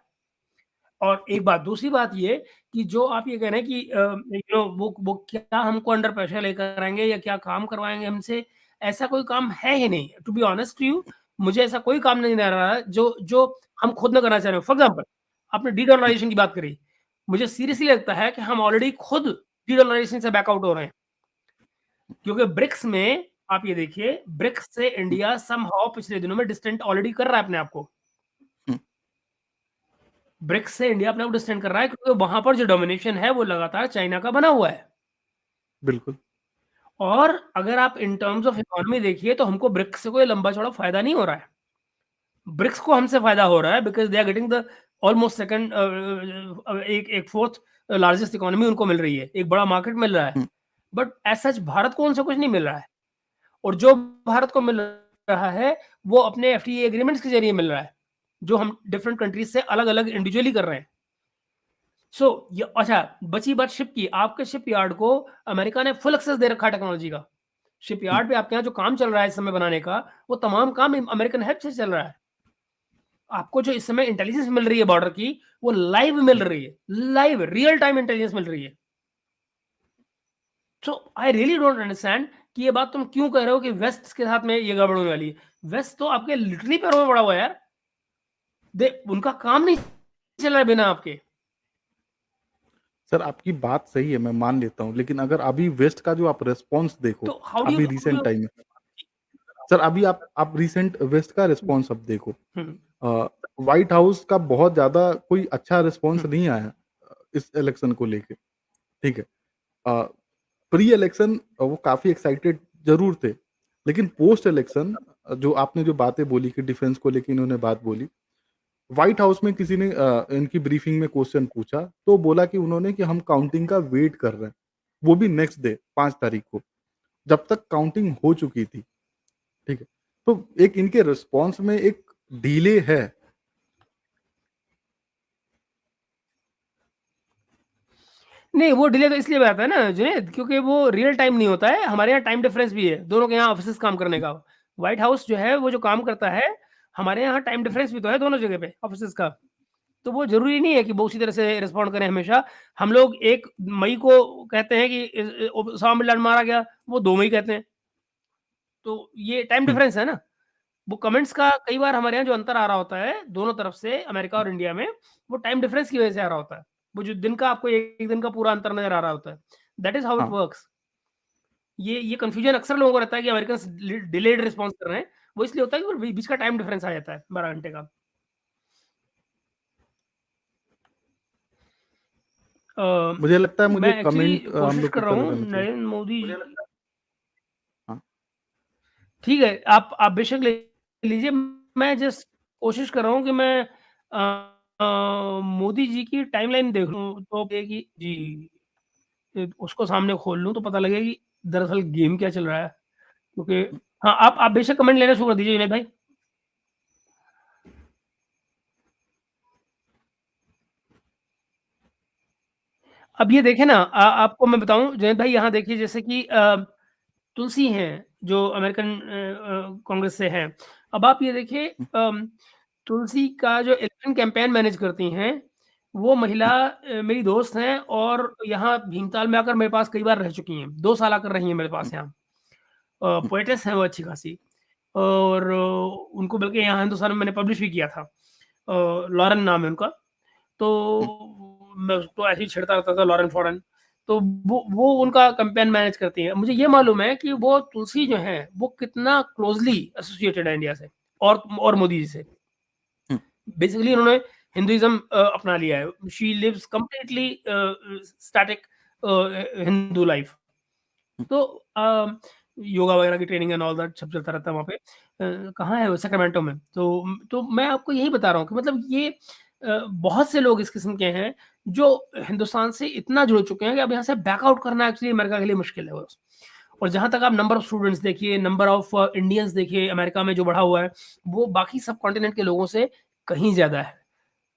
और एक बात, दूसरी बात ये कि जो आप ये कह रहे हैं कि वो क्या हमको अंडर प्रेशर लेकर आएँगे या क्या काम करवाएँगे हमसे, ऐसा कोई काम है ही नहीं। To be honest to you, मुझे ऐसा कोई काम नहीं नज़र आ रहा है जो जो हम खुद ना करना चाह रहे हो। फॉर एग्ज़ाम्पल, आपने डीडॉलराइज़ेशन की बात करी। मुझे सीरियसली लगता है कि हम ऑलरेडी खुद डीडॉलराइज़ेशन से बैक आउट हो रहे हैं। क्योंकि ब्रिक्स में आप ये देखिए, ब्रिक्स से इंडिया समहाउ पिछले दिनों में डिस्टेंट ऑलरेडी कर रहा है अपने आप को। हुँ, ब्रिक्स से इंडिया अपने आप को डिस्टेंट कर रहा है, क्योंकि वहां पर जो डोमिनेशन है वो लगातार चाइना का बना हुआ है। बिल्कुल। और अगर आप इन टर्म्स ऑफ इकोनॉमी देखिए, तो हमको ब्रिक्स से कोई लंबा चौड़ा फायदा नहीं हो रहा है। ब्रिक्स को हमसे फायदा हो रहा है because they are getting the almost second, एक फोर्थ लार्जेस्ट इकोनॉमी उनको मिल रही है, एक बड़ा मार्केट मिल रहा है। हुँ, बट एज सच भारत को उनसे कुछ नहीं मिल रहा है, और जो भारत को मिल रहा है वो अपने एफटीए एग्रीमेंट्स के जरिए मिल रहा है, जो हम डिफरेंट कंट्रीज से अलग अलग इंडिविजुअली कर रहे हैं। सो ये अच्छा, बची बात शिप की। आपके शिप यार्ड को अमेरिका ने फुल एक्सेस दे रखा है टेक्नोलॉजी का। शिप हुँ। यार्ड पे आपके यहाँ जो काम चल रहा है इस समय बनाने का, वो तमाम काम अमेरिकन हेल्प से चल रहा है। आपको जो इस समय इंटेलिजेंस मिल रही है बॉर्डर की, वो लाइव मिल रही है, लाइव रियल टाइम इंटेलिजेंस मिल रही है। सो आई रियली डोंट अंडरस्टैंड कि ये बात तुम क्यों कह रहे हो कि वेस्ट के साथ में ये गड़बड़ होने वाली है। वेस्ट तो आपके लिटरली पैरों में पड़ा हुआ है यार। दे उनका काम नहीं चल रहा है बिना आपके। सर आपकी बात सही है, मैं मान लेता हूँ, लेकिन अगर अभी वेस्ट का जो आप रिस्पॉन्स देखो, तो हाउ अभी डू रिसेंट यू टाइम में सर अभी आप रिसेंट वेस्ट का रिस्पॉन्स अब देखो। अ, व्हाइट हाउस का बहुत ज़्यादा कोई अच्छा रिस्पॉन्स नहीं आया इस इलेक्शन को लेके, ठीक है। अ, प्री इलेक्शन वो काफ़ी एक्साइटेड ज़रूर थे, लेकिन पोस्ट इलेक्शन जो आपने जो बातें बोली कि डिफेंस को लेके इन्होंने बात बोली, व्हाइट हाउस में किसी ने इनकी ब्रीफिंग में क्वेश्चन पूछा, तो बोला कि उन्होंने कि हम काउंटिंग का वेट कर रहे हैं, वो भी नेक्स्ट डे 5 तारीख को, जब तक काउंटिंग हो चुकी थी, ठीक है। तो एक इनके रिस्पॉन्स में एक डिले है। नहीं, वो डिले तो इसलिए आता है ना जुनैद, क्योंकि वो रियल टाइम नहीं होता है। हमारे यहाँ टाइम डिफरेंस भी है, दोनों के यहाँ ऑफिस काम करने का। व्हाइट हाउस जो है वो जो काम करता है, हमारे यहाँ टाइम डिफरेंस भी तो है दोनों जगह पे ऑफिस का। तो वो जरूरी नहीं है कि वो उसी तरह से रिस्पॉन्ड करें हमेशा। हम लोग 1 मई को कहते हैं कि ओसामा बिन लादेन मारा गया, वो 2 मई कहते हैं। तो ये टाइम हुँ, डिफरेंस है ना। वो कमेंट्स का कई बार हमारे यहाँ जो अंतर आ रहा होता है दोनों तरफ से, अमेरिका और इंडिया में, वो टाइम डिफरेंस की वजह से आ रहा होता है। वो जो दिन का आपको एक दिन का पूरा अंतर नजर आ रहा होता है, दैट इज हाउ इट हाँ। वर्क्स। ये कंफ्यूजन अक्सर लोगों को रहता है कि अमेरिकन डिलेड रिस्पॉन्स कर रहे हैं। वो इसलिए होता है कि बीच का टाइम डिफरेंस आ जाता है 12 घंटे का। मुझे लगता है मुझे मैं एक्चुअली कमेंट हम कोशिश लोग को कर रहा कर हूँ लेना चाहिए। नरेंद्र मोदी। हाँ, ठीक है, आप बेशक ले लीजिए। मैं जस्ट कोशिश कर रहा हूँ कि मैं मोदी जी की टाइमलाइन देख लूँ, तो ये कि जी, उसको सामने खोल लूँ तो पता लगे कि दरअसल गेम क्या चल रहा है। क्योंकि हुँ, हाँ, आप बेशक कमेंट लेना शुरू कर दीजिए जुनैद भाई। अब ये देखें ना, आपको मैं बताऊँ जुनैद भाई, यहाँ देखिए जैसे कि तुलसी हैं, जो अमेरिकन कांग्रेस से हैं। अब आप ये देखिए, हुँ, तुलसी का जो इलेक्शन कैंपेन मैनेज करती हैं, वो महिला हुँ, मेरी दोस्त हैं, और यहाँ भीमताल में आकर मेरे पास कई बार रह चुकी हैं। 2 साल आकर रही हैं मेरे हुँ, पास यहाँ। हुँ, पोएटेस हैं वो अच्छी खासी। और उनको बल्कि यहाँ हिंदुस्तान में मैंने पब्लिश भी किया था। लॉरेन नाम है उनका। हुँ, तो मैं उसको ऐसे ही छेड़ता रहता था, लॉरेन फॉरेन। तो वो उनका कैंपेन मैनेज करती हैं। मुझे ये मालूम है कि वो तुलसी जो है वो कितना क्लोजली एसोसिएटेड है इंडिया से, और मोदी जी से। हुँ, बेसिकली उन्होंने हिंदुइज्म अपना लिया है। She lives completely static Hindu life. Hmm, तो योगा वगैरह की ट्रेनिंग एंड ऑल दैट सब चलता रहता है वहाँ पे। कहाँ है वो? सैक्रामेंटो में। तो मैं आपको यही बता रहा हूँ कि मतलब ये बहुत से लोग इस किस्म के हैं जो हिंदुस्तान से इतना जुड़ चुके हैं कि अब यहाँ से बैकआउट करना एक्चुअली अमेरिका के लिए मुश्किल है बस। और जहाँ तक आप नंबर ऑफ स्टूडेंट्स देखिए, नंबर ऑफ इंडियंस देखिए अमेरिका में जो बढ़ा हुआ है, वो बाकी सब कॉन्टिनेंट के लोगों से कहीं ज़्यादा है।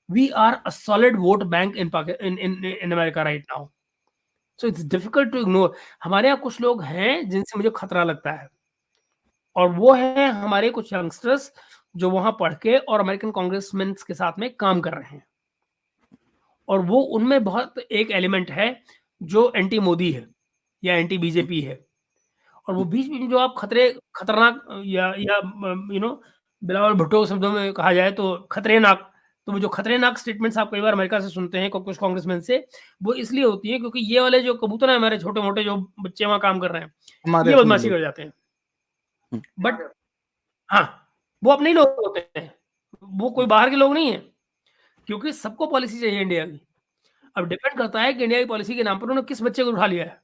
We are a solid vote bank in America right now. So it's difficult to ignore. हमारे यहाँ कुछ लोग हैं जिनसे मुझे खतरा लगता है, और वो हैं हमारे कुछ यंगस्टर्स जो वहाँ पढ़ के और अमेरिकन कांग्रेसमैन के साथ में काम कर रहे हैं। और वो उनमें बहुत एक एलिमेंट है जो एंटी मोदी है या एंटी हुँ, बीजेपी है। और वो हुँ, बीच में जो आप खतरनाक या बिलावल भुट्टो शब्दों में कहा जाए तो खतरनाक तो वो जो खतरनाक स्टेटमेंट्स आप कई बार अमेरिका से सुनते हैं कुछ कांग्रेसमैन से, वो इसलिए होती है क्योंकि ये वाले जो कबूतर हैं हमारे छोटे-मोटे जो बच्चे वहाँ काम कर रहे हैं, हमारे ये अपने बदमाशी लोग। कर जाते हैं। हुँ, बट हाँ, वो अपने ही लोग होते हैं, वो कोई हुँ, बाहर के लोग नहीं हैं, क्योंकि सबको पॉलिसी चाहिए इंडिया की। अब डिपेंड करता है कि इंडिया की पॉलिसी के नाम पर उन्होंने किस बच्चे को उठा लिया है।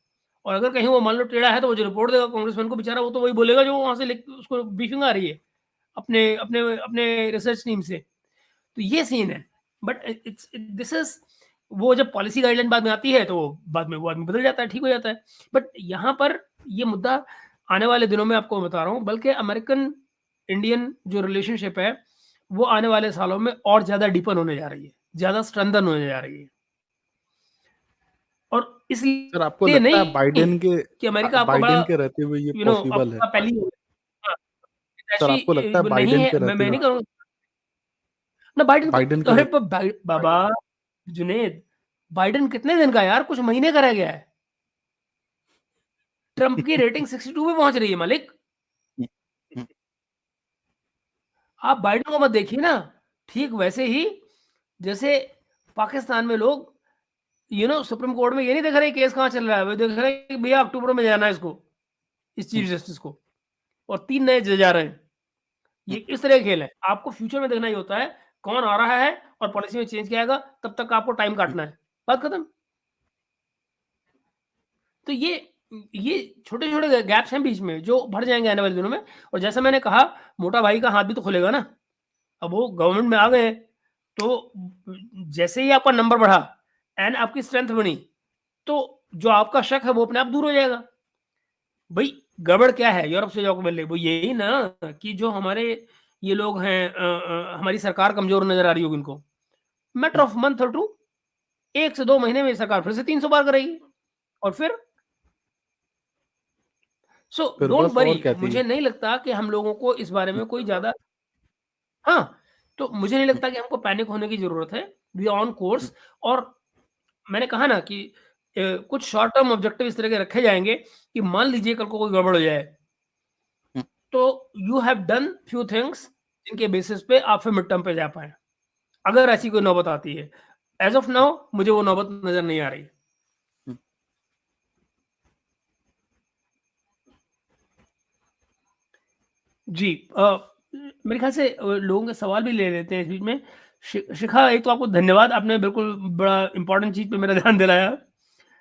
और अगर कहीं वो मान लो टेढ़ा है तो वो जो रिपोर्ट देगा कांग्रेसमैन को, बेचारा वो तो वही बोलेगा जो वहाँ से लिख उसको ब्रीफिंग आ रही है, अपने अपने अपने रिसर्च टीम से। तो ये सीन है। बट इट्स दिस इज़, वो जब पॉलिसी गाइडलाइन बाद में आती है तो बाद में वो आदमी बदल जाता है, ठीक हो जाता है। बट यहाँ पर ये मुद्दा आने वाले दिनों में आपको बता रहा हूँ, बल्कि अमेरिकन इंडियन जो रिलेशनशिप है, वो आने वाले सालों में और ज़्यादा डीपन होने जा रही है, ज़्यादा स्ट्रेंथन होने जा रही है। और सर आपको इसलिए लगता है नहीं कि अमेरिका आपको बड़ा बाइडेन के रहते हुए ये पॉसिबल है? आपका पहली हाँ, सर ऐसी आपको लगता है वो नहीं बाइडेन है, के मैं रहते मैं हुए नहीं कहूँगा ना बाइडेन को। बाइडेन के अरे रह बाबा जुनैद, बाइडेन कितने दिन का है यार, कुछ महीने का रह गया है। ट्रंप की रेटिंग 62 पे पहुँच रही है मालिक। हुँ, हुँ, आप बाइडेन को मत देखिए ना, ठीक वैसे ही जैसे पाकिस्तान में लोग सुप्रीम कोर्ट में ये नहीं देख रहे केस कहाँ चल रहा है, वो देख रहे हैं कि भैया अक्टूबर में जाना है इसको, इस हुँ, चीफ जस्टिस को, और 3 नए जज आ रहे हैं। ये हुँ। इस तरह का खेल है। आपको फ्यूचर में देखना ही होता है, कौन आ रहा है और पॉलिसी में चेंज किया आएगा, तब तक आपको टाइम काटना है। बात खत्म। तो ये छोटे-छोटे गैप्स हैं बीच में जो भर जाएँगे आने वाले दिनों में। और जैसा मैंने कहा, मोटा भाई का हाथ भी तो खुलेगा ना। अब वो गवर्नमेंट में आ गए, तो जैसे ही आपका नंबर बढ़ा एंड आपकी स्ट्रेंथ बनी, तो जो आपका शक है वो अपने आप दूर हो जाएगा। भई गड़बड़ क्या है यूरोप से जाके मिल रही, वो यही ना कि जो हमारे ये लोग हैं, हमारी सरकार कमज़ोर नज़र आ रही होगी इनको। मैटर ऑफ मंथ और 2, 1 से 2 महीने में ये सरकार फिर से 300 पार करेगी और फिर सो फिर डोंट बस वरी। और क्या चाहिए? मुझे नहीं लगता कि हम लोगों को इस बारे हुँ, में कोई ज़्यादा हाँ, तो मुझे नहीं हुँ, लगता कि हमको पैनिक होने की ज़रूरत है। We are on hmm, course. और मैंने कहा ना कि कुछ शॉर्ट टर्म ऑब्जेक्टिव इस तरह के रखे जाएँगे कि मान लीजिए कल को कोई गड़बड़ हो जाए, हुँ। तो you have done few things जिनके बेसिस पे आप फिर मिड टर्म पे जा पाएँ। अगर ऐसी कोई नौबत आती है। एज़ ऑफ नाउ मुझे वो नौबत नज़र नहीं आ रही। हुँ। जी। मेरे ख़्याल से लोगों के सवाल भी ले लेते हैं इस बीच में। शिखा, एक तो आपको धन्यवाद, आपने बिल्कुल बड़ा इम्पोर्टेंट चीज़ पे मेरा ध्यान दिलाया।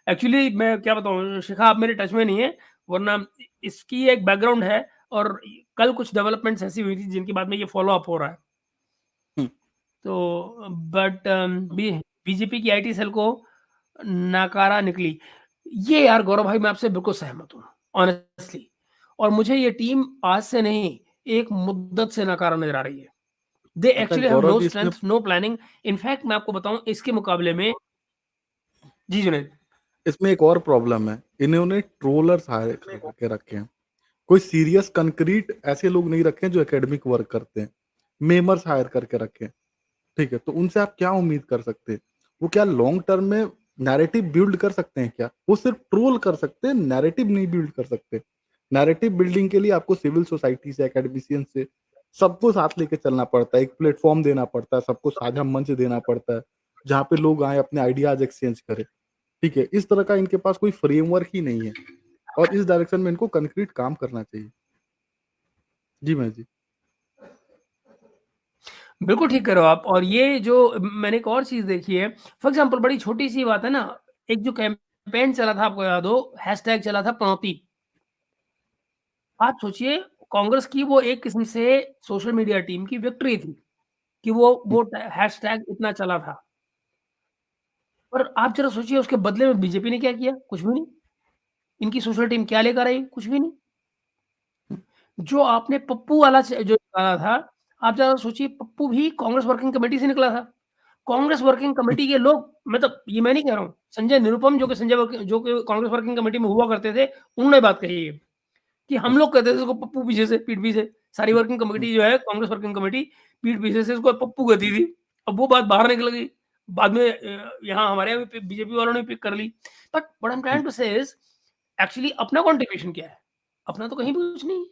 एक्चुअली मैं क्या बताऊँ, शिखा आप मेरे टच में नहीं है, वरना इसकी एक बैकग्राउंड है और कल कुछ डेवलपमेंट्स ऐसी हुई थी जिनके बाद में ये फ़ॉलो अप हो रहा है। हुँ, तो बट बीजेपी की आईटी सेल को नकारा निकली। ये यार गौरव भाई मैं आपसे बिल्कुल सहमत हूँ, ऑनेस्टली। और मुझे ये टीम आज से नहीं, एक मुद्दत से नकारा नज़र आ रही है। दे अच्छा एक्चुअली हैव गौरव नो जी इसमें स्ट्रेंथ, नो प्लानिंग। इनफैक्ट मैं आपको बताऊँ इसके मुकाबले में जी, जुनैद। इसमें एक और प्रॉब्लम है, इन्होंने ट्रोलर्स हायर करके रखे हैं। कोई सीरियस कंक्रीट ऐसे लोग नहीं रखे हैं जो एकेडमिक वर्क करते हैं। मेमर्स हायर करके रखे हैं, ठीक है? तो उनसे आप क्या उम्मीद कर सकते हैं? वो क्या लॉन्ग टर्म में नैरेटिव बिल्ड कर सकते हैं क्या? वो सिर्फ ट्रोल कर सकते हैं, नैरेटिव नहीं बिल्ड कर सकते। नैरेटिव बिल्डिंग के लिए आपको सिविल सोसाइटी से, एकेडमिशियन से सबको साथ लेके चलना पड़ता है, एक प्लेटफ़ॉर्म देना पड़ता है, सबको साझा मंच देना पड़ता है, जहाँ पे लोग आएँ अपने आइडियाज़ एक्सचेंज करें, ठीक है? इस तरह का इनके पास कोई फ्रेमवर्क ही नहीं है और इस डायरेक्शन में इनको कंक्रीट काम करना चाहिए। जी, मैं जी। बिल्कुल ठीक कह रहे हो आप। और ये जो मैंने एक और चीज़ देखी है, फॉर एग्ज़ाम्पल बड़ी छोटी-सी बात है ना, एक जो कैंपेन चला था आपको याद हो, हैशटैग चला था पनौती। आप सोचिए कांग्रेस की वो एक किस्म से सोशल मीडिया टीम की विक्ट्री थी कि हुँ, वो हैशटैग इतना चला था। पर आप ज़रा सोचिए उसके बदले में बीजेपी ने क्या किया? कुछ भी नहीं। इनकी सोशल टीम क्या लेकर आई? कुछ भी नहीं। हुँ, जो आपने पप्पू वाला जो निकाला था, आप ज़रा सोचिए पप्पू भी कांग्रेस वर्किंग कमेटी से निकला था। कांग्रेस वर्किंग हुँ, कमेटी के लोग, मतलब ये मैं नहीं कह रहा हूँ, संजय निरुपम जो कि कांग्रेस वर्किंग कमेटी में हुआ करते थे, उन्होंने बात कही है कि हुँ, हम लोग कहते थे इसको पप्पू पीछे से, पीठ पीछे। सारी वर्किंग हुँ, कमेटी जो है कांग्रेस वर्किंग कमेटी, पीठ पीछे से इसको पप्पू कहती थी। अब वो बात बाहर निकल गई। बाद में यहाँ हमारे यहाँ भी बीजेपी वालों ने पिक कर ली। But what I am hmm. Trying to say is actually अपना कंट्रीब्यूशन क्या है? अपना तो कहीं भी कुछ नहीं है।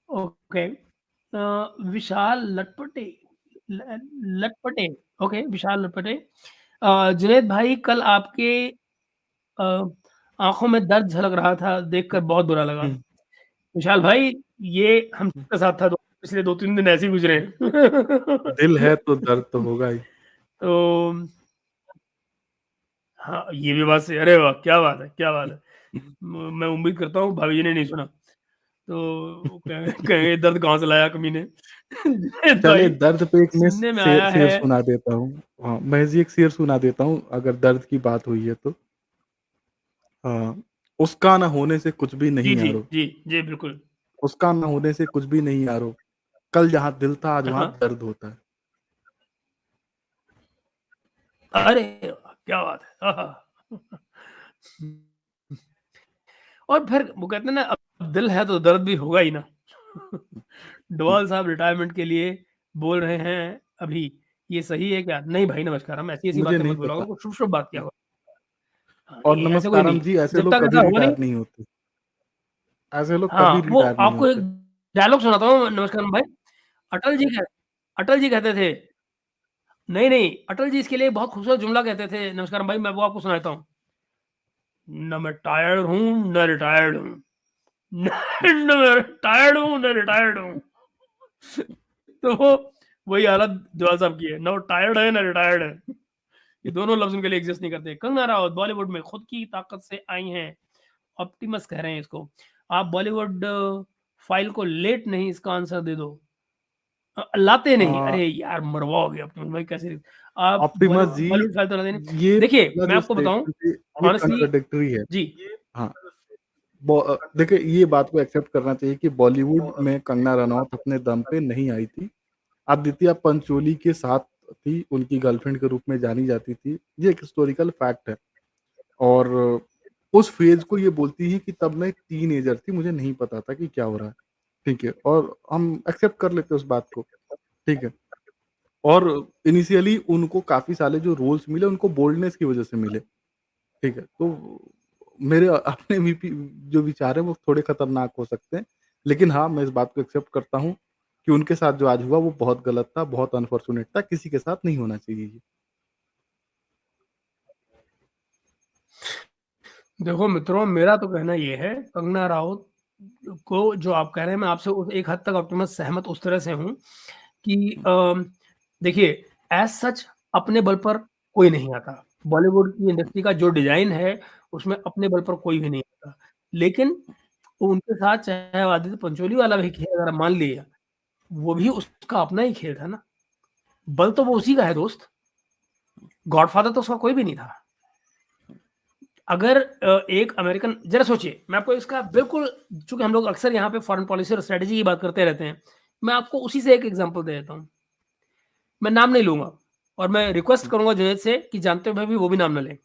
ओके। विशाल लटपटे। लटपटे, ओके, विशाल लटपटे। जुनैद भाई, कल आपके आँखों में दर्द झलक रहा था, देखकर बहुत बुरा लगा। हुँ। विशाल भाई, ये हम हुँ। सबके साथ था, पिछले 2-3 दिन ऐसे ही गुज़रे हैं। दिल है तो दर्द तो होगा ही। तो हाँ, ये भी बात सही है। अरे वाह! क्या बात है, क्या बात है। मैं उम्मीद करता हूँ भाभी जी ने नहीं सुना। तो कहेंगे दर्द कहाँ से लाया कमीने। जुनैद चलिए भाई, दर्द पे एक मैं सुनने में शेर आया शेर है। सुना देता हूँ। हाँ, महज़ एक शेर सुना देता हूँ अगर दर्द की बात हुई है तो। उसका ना होने से कुछ भी जी, नहीं जी, यारो, जी, जी, बिल्कुल। उसका ना होने से कुछ भी नहीं यारो, कल जहाँ दिल था आज वहाँ हाँ। दर्द होता है। अरे वाह! क्या बात है। आहा! और फिर वो कहते हैं ना, अब दिल है तो दर्द भी होगा ही ना। हुँ, डोभाल साहब रिटायरमेंट के लिए बोल रहे हैं अभी, ये सही है क्या? नहीं भाई नमस्कार, हम ऐसी-ऐसी मुझे बातें नहीं मत बोला पता। करो, कुछ शुभ-शुभ बात किया करो। हाँ, और नहीं ऐसे कोई नमस्कारम नहीं, जी ऐसे जब लोग तक कभी ऐसा होगा नहीं। रिटायर नहीं होते। ऐसे लोग कभी हाँ, वो रिटायर नहीं आपको एक होते। डायलॉग सुनाता हूँ नमस्कार भाई। अटल जी कह अटल जी कहते थे, नहीं, नहीं, अटल जी इसके लिए बहुत खूबसूरत जुमला कहते थे नमस्कार भाई, मैं वो आपको सुनाता हूँ। ना मैं टायर्ड हूँ, ना रिटायर्ड हूँ। ना मैं टायर्ड हूँ, ना रिटायर्ड हूँ। तो वो वही हालत जवाल साहब की है, ना वो टायर्ड है, ना रिटायर्ड है। ये दोनों लफ्ज़ उनके लिए एग्ज़िस्ट नहीं करते। कंगना राउत बॉलीवुड में खुद की ताकत से आई हैं, ऑप्टिमस कह रहे हैं इसको। आप बॉलीवुड फ़ाइल को लेट नहीं, इसका आंसर दे दो। लाते नहीं, अ, अरे यार मरवाओगे ऑप्टिमस भाई कैसे आप ऑप्टिमस जी बॉलीवुड फ़ाइल तो लाते नहीं। ये देखिए, वाला मैं जो आपको बताऊँ स्टेटमेंट है ये ऑनेस्टली। कॉन्ट्राडिक्टरी है। जी, हाँ, देखिए ये बात को एक्सेप्ट करना चाहिए कि बॉलीवुड में कंगना रनौत अपने दम पे नहीं आई थी। आदित्य पंचोली के साथ थी, उनकी गर्लफ्रेंड के रूप में जानी जाती थी। ये एक हिस्टोरिकल फैक्ट है और उस फ़ेज़ को ये बोलती हैं कि तब मैं टीनेजर थी, मुझे नहीं पता था कि क्या हो रहा है। ठीक है? और हम एक्सेप्ट कर लेते हैं उस बात को, ठीक है? और इनिशियली उनको काफ़ी सारे जो रोल्स मिले, उनको बोल्डनेस की वज़ह से मिले, ठीक है? तो मेरे अपने जो विचार हैं, वो थोड़े खतरनाक हो सकते हैं। लेकिन हाँ, मैं इस बात को एक्सेप्ट करता हूँ कि उनके साथ जो आज हुआ, वो बहुत गलत था, बहुत अनफॉर्च्यूनेट था, किसी के साथ नहीं होना चाहिए ये। देखो मित्रों, मेरा तो कहना ये है, कंगना राउत को जो आप कह रहे हैं, मैं आपसे उस एक हद तक ऑप्टिमस सहमत उस तरह से हूँ कि देखिए, एज़ सच अपने बल पर कोई नहीं आता। बॉलीवुड की इंडस्ट्री का जो डिज़ाइन है, उसमें अपने बल पर कोई भी नहीं आता। लेकिन उनके साथ चाहे आदित्य पंचोली वाला भी खेल अगर मान लिया, वो भी उसका अपना ही खेल था ना। बल तो वो उसी का है दोस्त, गॉडफ़ादर तो उसका कोई भी नहीं था। अगर एक अमेरिकन ज़रा सोचिए, मैं आपको इसका बिल्कुल, चूँकि हम लोग अक्सर यहाँ पे फ़ॉरेन पॉलिसी और स्ट्रैटेजी की बात करते रहते हैं, मैं आपको उसी से एक एग्ज़ाम्पल दे देता हूँ। मैं नाम नहीं लूँगा और मैं रिक्वेस्ट हुँ, करूँगा जुनैद से कि जानते हुए भी वो भी नाम ना लें।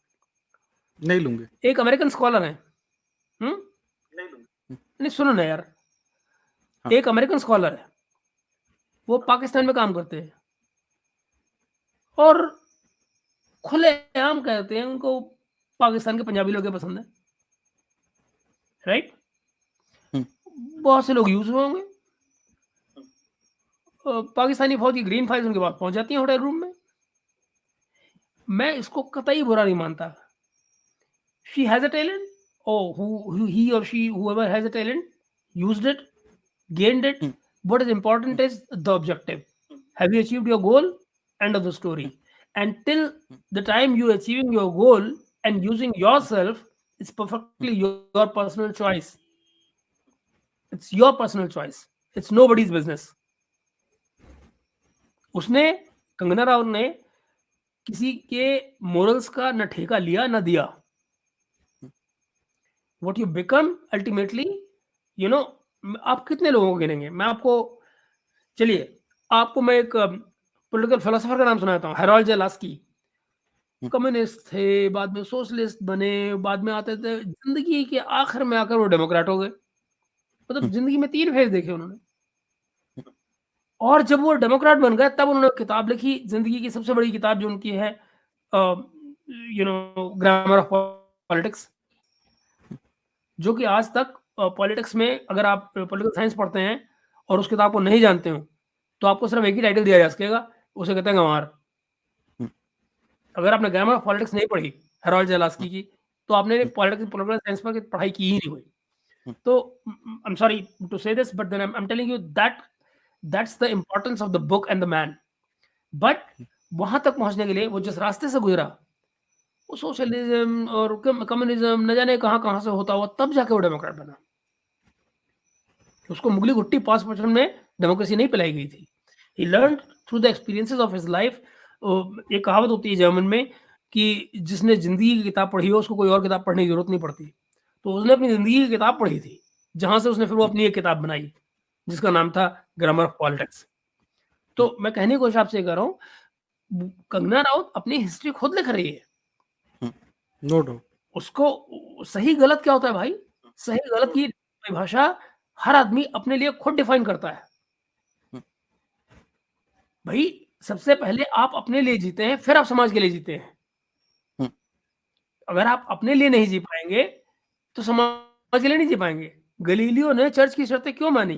नहीं लूँगे। एक अमेरिकन स्कॉलर हैं, हुँ? हुँ, नहीं सुनो ना यार, हाँ, एक अमेरिकन स्कॉलर है, वो पाकिस्तान में काम करते हैं और खुलेआम कहते हैं उनको पाकिस्तान के पंजाबी लोग पसंद है, राइट? हुँ, बहुत से लोग यूज़ हुए होंगे। पाकिस्तानी फ़ौज की ग्रीन फाइल्स उनके पास पहुँच जाती हैं होटल रूम में। मैं इसको कतई बुरा नहीं मानता। She has a talent. Oh, he or she, whoever has a talent, used it, gained it. Hmm, What is important hmm, is the objective. Have you achieved your goal? End of the hmm, story. And till hmm, the time you achieving your goal and using hmm, yourself, it's hmm, perfectly your personal choice. It's your personal choice. It's nobody's business. उसने कंगना राव ने किसी के morals का न ठेका लिया न दिया। Hmm, what you become ultimately, you know, आप कितने लोगों को गिनेंगे? मैं आपको, चलिए, आपको मैं एक पॉलिटिकल फिलोसोफर का नाम सुनाता हूँ, हेरोल्ड जेलास्की। हुँ, कम्युनिस्ट थे, बाद में सोशलिस्ट बने, बाद में आते थे, ज़िंदगी के आखिर में आकर वो डेमोक्रेट हो गए। मतलब हुँ, ज़िंदगी में 3 फेज़ देखे उन्होंने हुँ, और जब वो डेमोक्रेट बन गए, तब उन्होंने किताब लिखी, ज़िंदगी की सबसे बड़ी किताब जो उनकी है, ग्रामर ऑफ पॉलिटिक्स, जो कि आज तक पॉलिटिक्स में अगर आप पॉलिटिकल साइंस पढ़ते हैं और उस किताब को नहीं जानते हो, तो आपको सिर्फ़ एक ही टाइटल दिया जा सकेगा, उसे कहते हैं गंवार। अगर आपने ग्रामर ऑफ पॉलिटिक्स नहीं पढ़ी हेरोल्ड ज़ेलास्की की, तो आपने पॉलिटिक्स पॉलिटिकल साइंस पर पढ़ाई की ही नहीं हुई। तो I am sorry to say this, but then I am telling you that that's the importance of the book and the man. But वहां तक पहुंचने के लिए वो जिस रास्ते से गुजरा, वो सोशलिज्म और कम्युनिज्म न जाने कहां से होता हुआ तब जाके वो डेमोक्रेट बना। उसको मुगली घुट्टी पास पर्सन में डेमोक्रेसी नहीं पिलाई गई थी। He learn through the experiences of his life. एक कहावत होती है जर्मन में कि जिसने जिंदगी की किताब पढ़ी हो उसको कोई और किताब पढ़ने की जरूरत नहीं पड़ती। तो उसने अपनी जिंदगी की किताब पढ़ी थी, जहां से उसने फिर वो अपनी एक किताब बनाई जिसका नाम था ग्रामर ऑफ पॉलिटिक्स। तो मैं कहने की कोशिश आपसे कर रहा हूँ, कंगना राउत अपनी हिस्ट्री खुद लिख रही है। No doubt. उसको सही गलत क्या होता है भाई? सही गलत की परिभाषा हर आदमी अपने लिए खुद डिफाइन करता है। भाई सबसे पहले आप अपने लिए जीते हैं, फिर आप समाज के लिए जीते हैं। अगर आप अपने लिए नहीं जी पाएंगे तो समाज के लिए नहीं जी पाएंगे। गलीलियो ने चर्च की शर्तें क्यों मानी?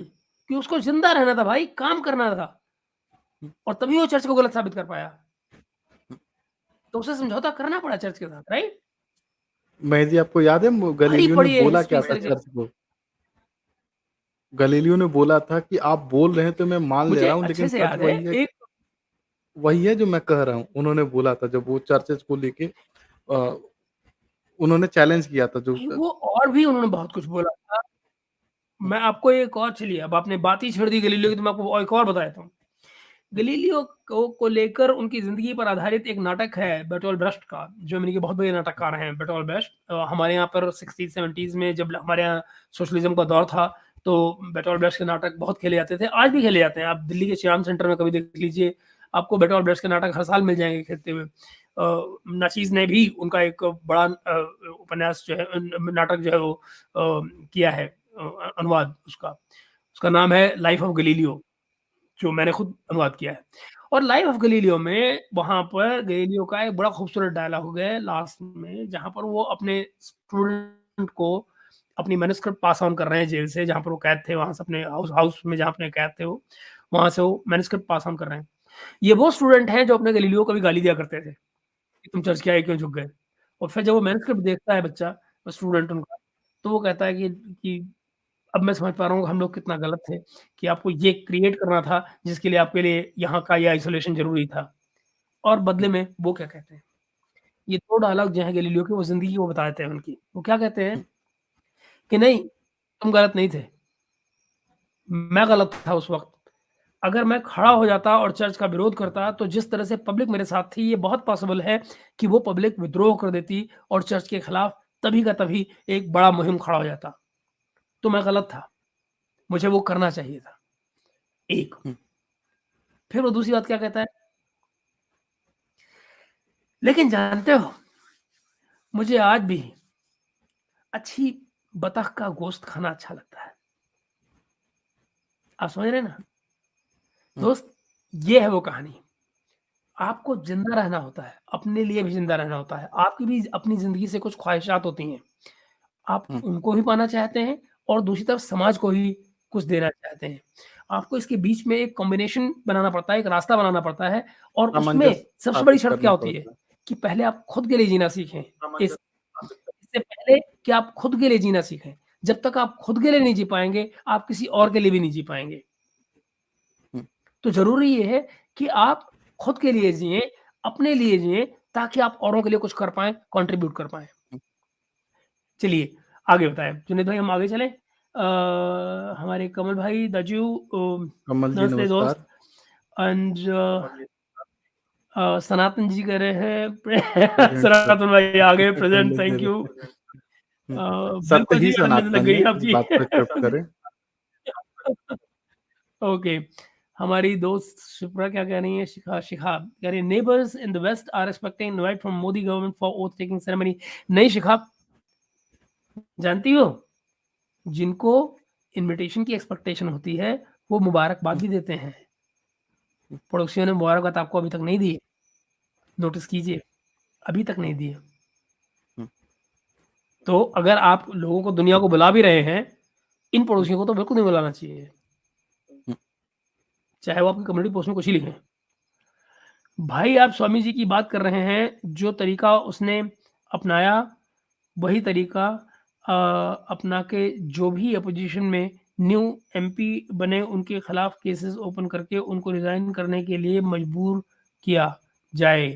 कि उसको जिंदा रहना था भाई, काम करना था, और तभी वो चर्च को गलत साबित कर पाया। तो उसे समझौता करना पड़ा चर्च के साथ, राइट? महेश जी, आपको याद है गैलीलियो ने बोला क्या था चर्च को? गैलीलियो ने बोला था कि आप बोल रहे हैं तो मैं मान ले रहा हूँ, लेकिन सच वही है जो मैं कह रहा हूँ। उन्होंने बोला था जब वो चर्चेज को लेके उन्होंने चैलेंज किया था जो वो, और भी उन्होंने बहुत कुछ बोला था। मैं आपको एक और, चलिए अब आपने बात ही छेड़ दी गैलीलियो की, तो मैं आपको एक और बता देता हूँ। गैलीलियो को लेकर उनकी जिंदगी पर आधारित एक नाटक है बेटोल्ट ब्रेख्ट का। जर्मनी के बहुत बड़े नाटककार हैं बेटोल्ट ब्रेख्ट। हमारे यहाँ पर 60s-70s में जब हमारे यहाँ सोशलिज्म का दौर था, तो बेटोल्ट ब्रेख्ट के नाटक बहुत खेले जाते थे, आज भी खेले जाते हैं। आप दिल्ली के श्याम सेंटर में कभी देख लीजिए, आपको बेटोल्ट ब्रेख्ट के नाटक हर साल मिल जाएंगे खेलते हुए। नाचीज ने भी उनका एक बड़ा उपन्यास जो है, नाटक जो है वो किया है, अनुवाद उसका नाम है लाइफ ऑफ गैलीलियो, जो मैंने खुद अनुवाद किया है। और लाइफ ऑफ गैलीलियो में वहां पर गैलीलियो का एक बड़ा खूबसूरत डायलॉग है लास्ट में, जहां पर वो अपने स्टूडेंट को अपनी मैन्युस्क्रिप्ट पास ऑन कर रहे हैं जेल से, जहां पर वो कैद थे, वहां से अपने हाउस में जहां अपने कैद थे, वो वहां से वो मैन्युस्क्रिप्ट पास ऑन कर रहे हैं। ये वो स्टूडेंट हैं जो अपने गैलीलियो को भी गाली दिया करते थे कि तुम चर्च के आए क्यों झुक गए। और फिर जब वो मैन्युस्क्रिप्ट देखता है बच्चा, स्टूडेंट उनका, तो वो कहता है कि अब मैं समझ पा रहा हूँ हम लोग कितना गलत थे कि आपको ये क्रिएट करना था जिसके लिए आपके लिए यहाँ का ये आइसोलेशन ज़रूरी था। और बदले में वो क्या कहते हैं? ये 2 डायलॉग जो हैं गैलीलियो के, वो ज़िंदगी को बता देते हैं उनकी। वो क्या कहते हैं कि नहीं, तुम गलत नहीं थे, मैं गलत था उस वक़्त। अगर मैं खड़ा हो जाता और चर्च का विरोध करता, तो जिस तरह से पब्लिक मेरे साथ थी, ये बहुत पॉसिबल है कि वो पब्लिक विद्रोह कर देती और चर्च के खिलाफ तभी का तभी एक बड़ा मुहिम खड़ा हो जाता। तो मैं गलत था, मुझे वो करना चाहिए था। एक। फिर वो दूसरी बात क्या कहता है? लेकिन जानते हो, मुझे आज भी अच्छी बतख का गोश्त खाना अच्छा लगता है। आप समझ रहे हैं ना? दोस्त, ये है वो कहानी। आपको जिंदा रहना होता है, अपने लिए भी जिंदा रहना होता है। आपकी भी अपनी जिंदगी से कुछ ख्वाहिशात होती हैं, आप उनको भी पाना चाहते हैं और दूसरी तरफ समाज को ही कुछ देना चाहते हैं। आपको इसके बीच में एक कॉम्बिनेशन बनाना पड़ता है, एक रास्ता बनाना पड़ता है। और उसमें सामंजस्य सबसे बड़ी स्थापित शर्त क्या करना होती है पड़ता है। कि पहले आप खुद के लिए जीना सीखें। इससे पहले कि आप खुद के लिए जीना सीखें। जब तक आप खुद के लिए नहीं जी पाएँगे, आप किसी और के लिए भी नहीं जी पाएँगे। तो ज़रूरी ये है कि आप खुद के लिए जिएँ, अपने लिए जिएँ, ताकि आप औरों के लिए कुछ कर पाएँ, कंट्रीब्यूट कर पाएँ। चलिए आगे बताएँ। जुनैद भाई, हम आगे चलें? हमारे कमल भाई दाजू, कमल जी नमस्ते दोस्त। नमस्कार। एंड सनातन जी कह रहे हैं प्रेज़ेंट सर, सनातन भाई आ गए प्रेज़ेंट, अटेंडेंस दे थैंक रहे यू। थे। हुँ, बिल्कुल सत्य ही जी, अटेंडेंस लग सनातन गई है, है इस आपकी। बात को एक्सेप्ट करें। ओके, हमारी दोस्त शिप्रा क्या कह रही है? शिखा कह रही है neighbours in the west are expecting invite from Modi government for oath taking ceremony. नहीं शिखा, जानती हो, जिनको इनविटेशन की एक्सपेक्टेशन होती है वो मुबारकबाद भी देते हैं। पड़ोसियों ने मुबारकबाद आपको अभी तक नहीं दी है, नोटिस कीजिए, अभी तक नहीं दी है। तो अगर आप लोगों को, दुनिया को बुला भी रहे हैं, इन पड़ोसियों को तो बिल्कुल नहीं बुलाना चाहिए, चाहे वो आपकी कम्युनिटी पोस्ट में कुछ ही लिखें। भाई आप स्वामी जी की बात कर रहे हैं, जो तरीका उसने अपनाया, वही तरीका अपना के जो भी अपोज़िशन में न्यू एमपी बने, उनके खिलाफ केसेस ओपन करके उनको रिज़ाइन करने के लिए मजबूर किया जाए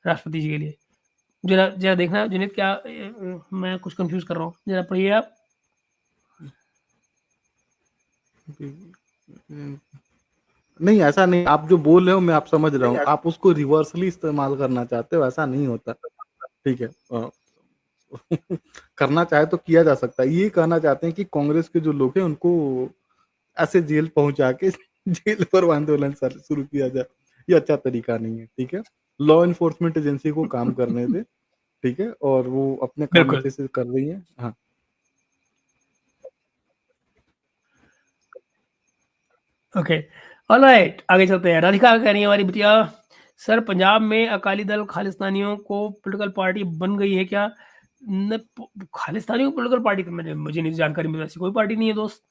राष्ट्रपति जी के लिए। ज़रा ज़रा देखना जुनैद, क्या मैं कुछ कन्फ्यूज़ कर रहा हूँ? ज़रा पढ़िए आप। नहीं, ऐसा नहीं, आप जो बोल रहे हो मैं आप समझ रहा हूँ, आप उसको रिवर्सली इस्तेमाल करना चाहते हो, ऐसा नहीं होता, ठीक है। करना चाहे तो किया जा सकता है। ये कहना चाहते हैं कि कांग्रेस के जो लोग हैं उनको ऐसे जेल पहुँचा के जेल पर आंदोलन शुरू किया जाए, ये अच्छा तरीका नहीं है, ठीक है। लॉ एनफोर्समेंट एजेंसी को काम करने दें, ठीक है, और वो अपने काम बिल्कुल। अच्छे से कर रही हैं। हाँ। ओके, ऑलराइट, आगे चलते हैं। राधिका कह रही है हमारी बिटिया, सर पंजाब में अकाली दल खालिस्तानियों को पॉलिटिकल पार्टी बन गई है क्या? न खालिस्तानियों को पॉलिटिकल पार्टी, तो मुझे नहीं जानकारी, मुझे ऐसी कोई पार्टी नहीं है दोस्त।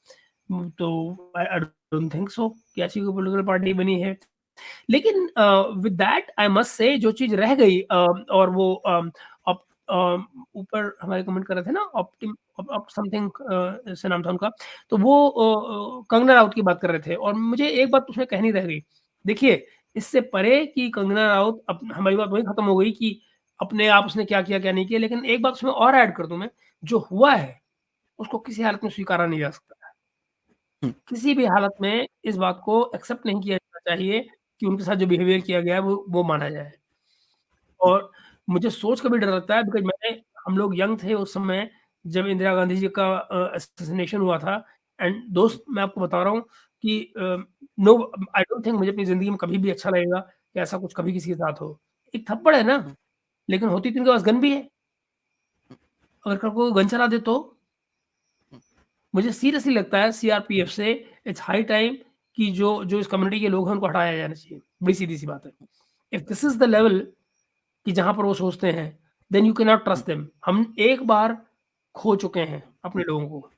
तो आई डोंट थिंक सो कि ऐसी कोई पॉलिटिकल पार्टी बनी है। लेकिन with that I must say जो चीज़ रह गई, और वो ऊपर हमारे कमेंट कर रहे थे ना, ऑप्टिम समथिंग ऐसा नाम था उनका, तो वो कंगना राउत की बात कर रहे थे, और मुझे एक बात उसमें कहनी रह गई। देखिए, इससे परे कि कंगना राउत, हमारी बात वहीं खत्म हो गई कि अपने आप उसने क्या किया क्या नहीं किया, लेकिन एक बात उसमें और ऐड कर दूं मैं, जो हुआ है उसको किसी हालत में स्वीकारा नहीं जा सकता। हुँ, किसी भी हालत में इस बात को एक्सेप्ट नहीं किया जाना चाहिए कि उनके साथ जो बिहेवियर किया गया है वो माना जाए। और मुझे सोच के भी डर लगता है, बिकॉज़ हम लोग यंग थे उस समय जब इंदिरा गांधी जी का असैसिनेशन हुआ था, एंड हुँ, दोस्त मैं आपको बता रहा हूँ कि नो, आई डोंट थिंक मुझे अपनी ज़िंदगी में कभी भी अच्छा लगेगा कि ऐसा कुछ कभी किसी के साथ हो। एक थप्पड़ है ना, हुँ, लेकिन होती तो उनके पास गन भी है। अगर कल को गन चला दे तो? हुँ, मुझे सीरियसली लगता है सीआरपीएफ से इट्स हाई टाइम कि जो जो इस कम्युनिटी के लोग हैं उनको हटाया जाना चाहिए। बड़ी सीधी-सी बात है। If this is the level कि जहाँ पर वो सोचते हैं, then you can not hmm, trust them. हम एक बार खो चुके हैं अपने लोगों को।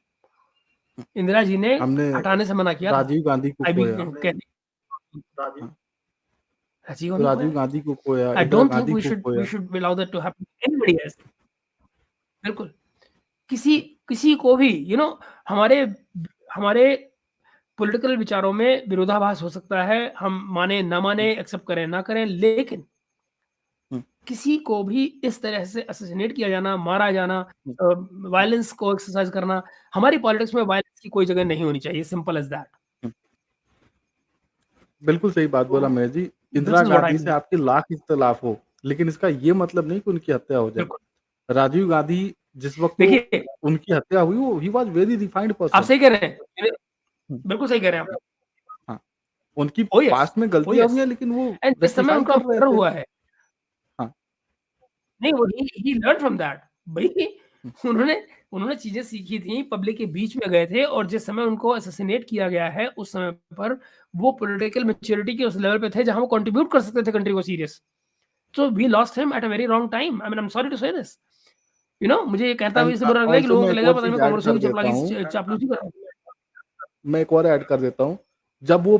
हुँ। इंदिरा जी ने हमने हटाने से मना किया था। राजीव गांधी को आई बी खोया। कहती हाँ, राजीव तो गांधी को राजीव है। गांधी को खोया, I Indira don't think Gandhi को खोया। We should allow that to happen to anybody else. बिल्कुल। किसी किसी को भी हमारे हमारे पॉलिटिकल विचारों में विरोधाभास हो सकता है, हम माने ना हुँ, माने, एक्सेप्ट करें ना करें, लेकिन हुँ, किसी को भी इस तरह से असैसिनेट किया जाना, मारा जाना, हुँ, वायलेंस को एक्सरसाइज करना, हमारी पॉलिटिक्स में वायलेंस की कोई जगह नहीं होनी चाहिए, सिंपल एज़ दैट। हुँ। बिल्कुल सही बात बोला तो Mahesh ji. This Indira is what I Gandhi से थिंक। आपके लाख इख्तिलाफ हो, लेकिन इसका ये मतलब नहीं कि उनकी हत्या हो जाए। बिल्कुल। राजीव गांधी जिस वक़्त वो देखिए, उनकी हत्या हुई, वो ही वाज़ वेरी रिफाइंड आप पर्सन। सही कह रहे हैं। हुँ, बिल्कुल सही कह रहे हैं आप। हाँ, उनकी ओह येस! पास्ट में ओह गलतियाँ हुई येस! हैं लेकिन वो एंड जिस समय रेक्टिफाई उनका कर रहे मर्डर थे। हुआ है, हाँ, नहीं, वो ही लर्न फ्रॉम दैट। भई हुँ, उन्होंने उन्होंने चीज़ें सीखी थी, पब्लिक के बीच में गए थे, और जिस समय उनको असैसिनेट किया गया है, उस समय पर वो पॉलिटिकल मैच्योरिटी के उस लेवल पे थे जहाँ वो कंट्रीब्यूट कर सकते थे कंट्री को serious. So we lost him at a very wrong time. I mean, I'm sorry to say this. मुझे ये कहता हुए एंड इससे बुरा लग रहा है कि ऑल्सो लोगों मैं को एक लगेगा और पता नहीं चीज़ मैं ऐड कांग्रेसियों कर की देता चपलागी हूँ। चापलूसी कर रहा हूँ। मैं एक और ऐड कर देता हूँ। जब वो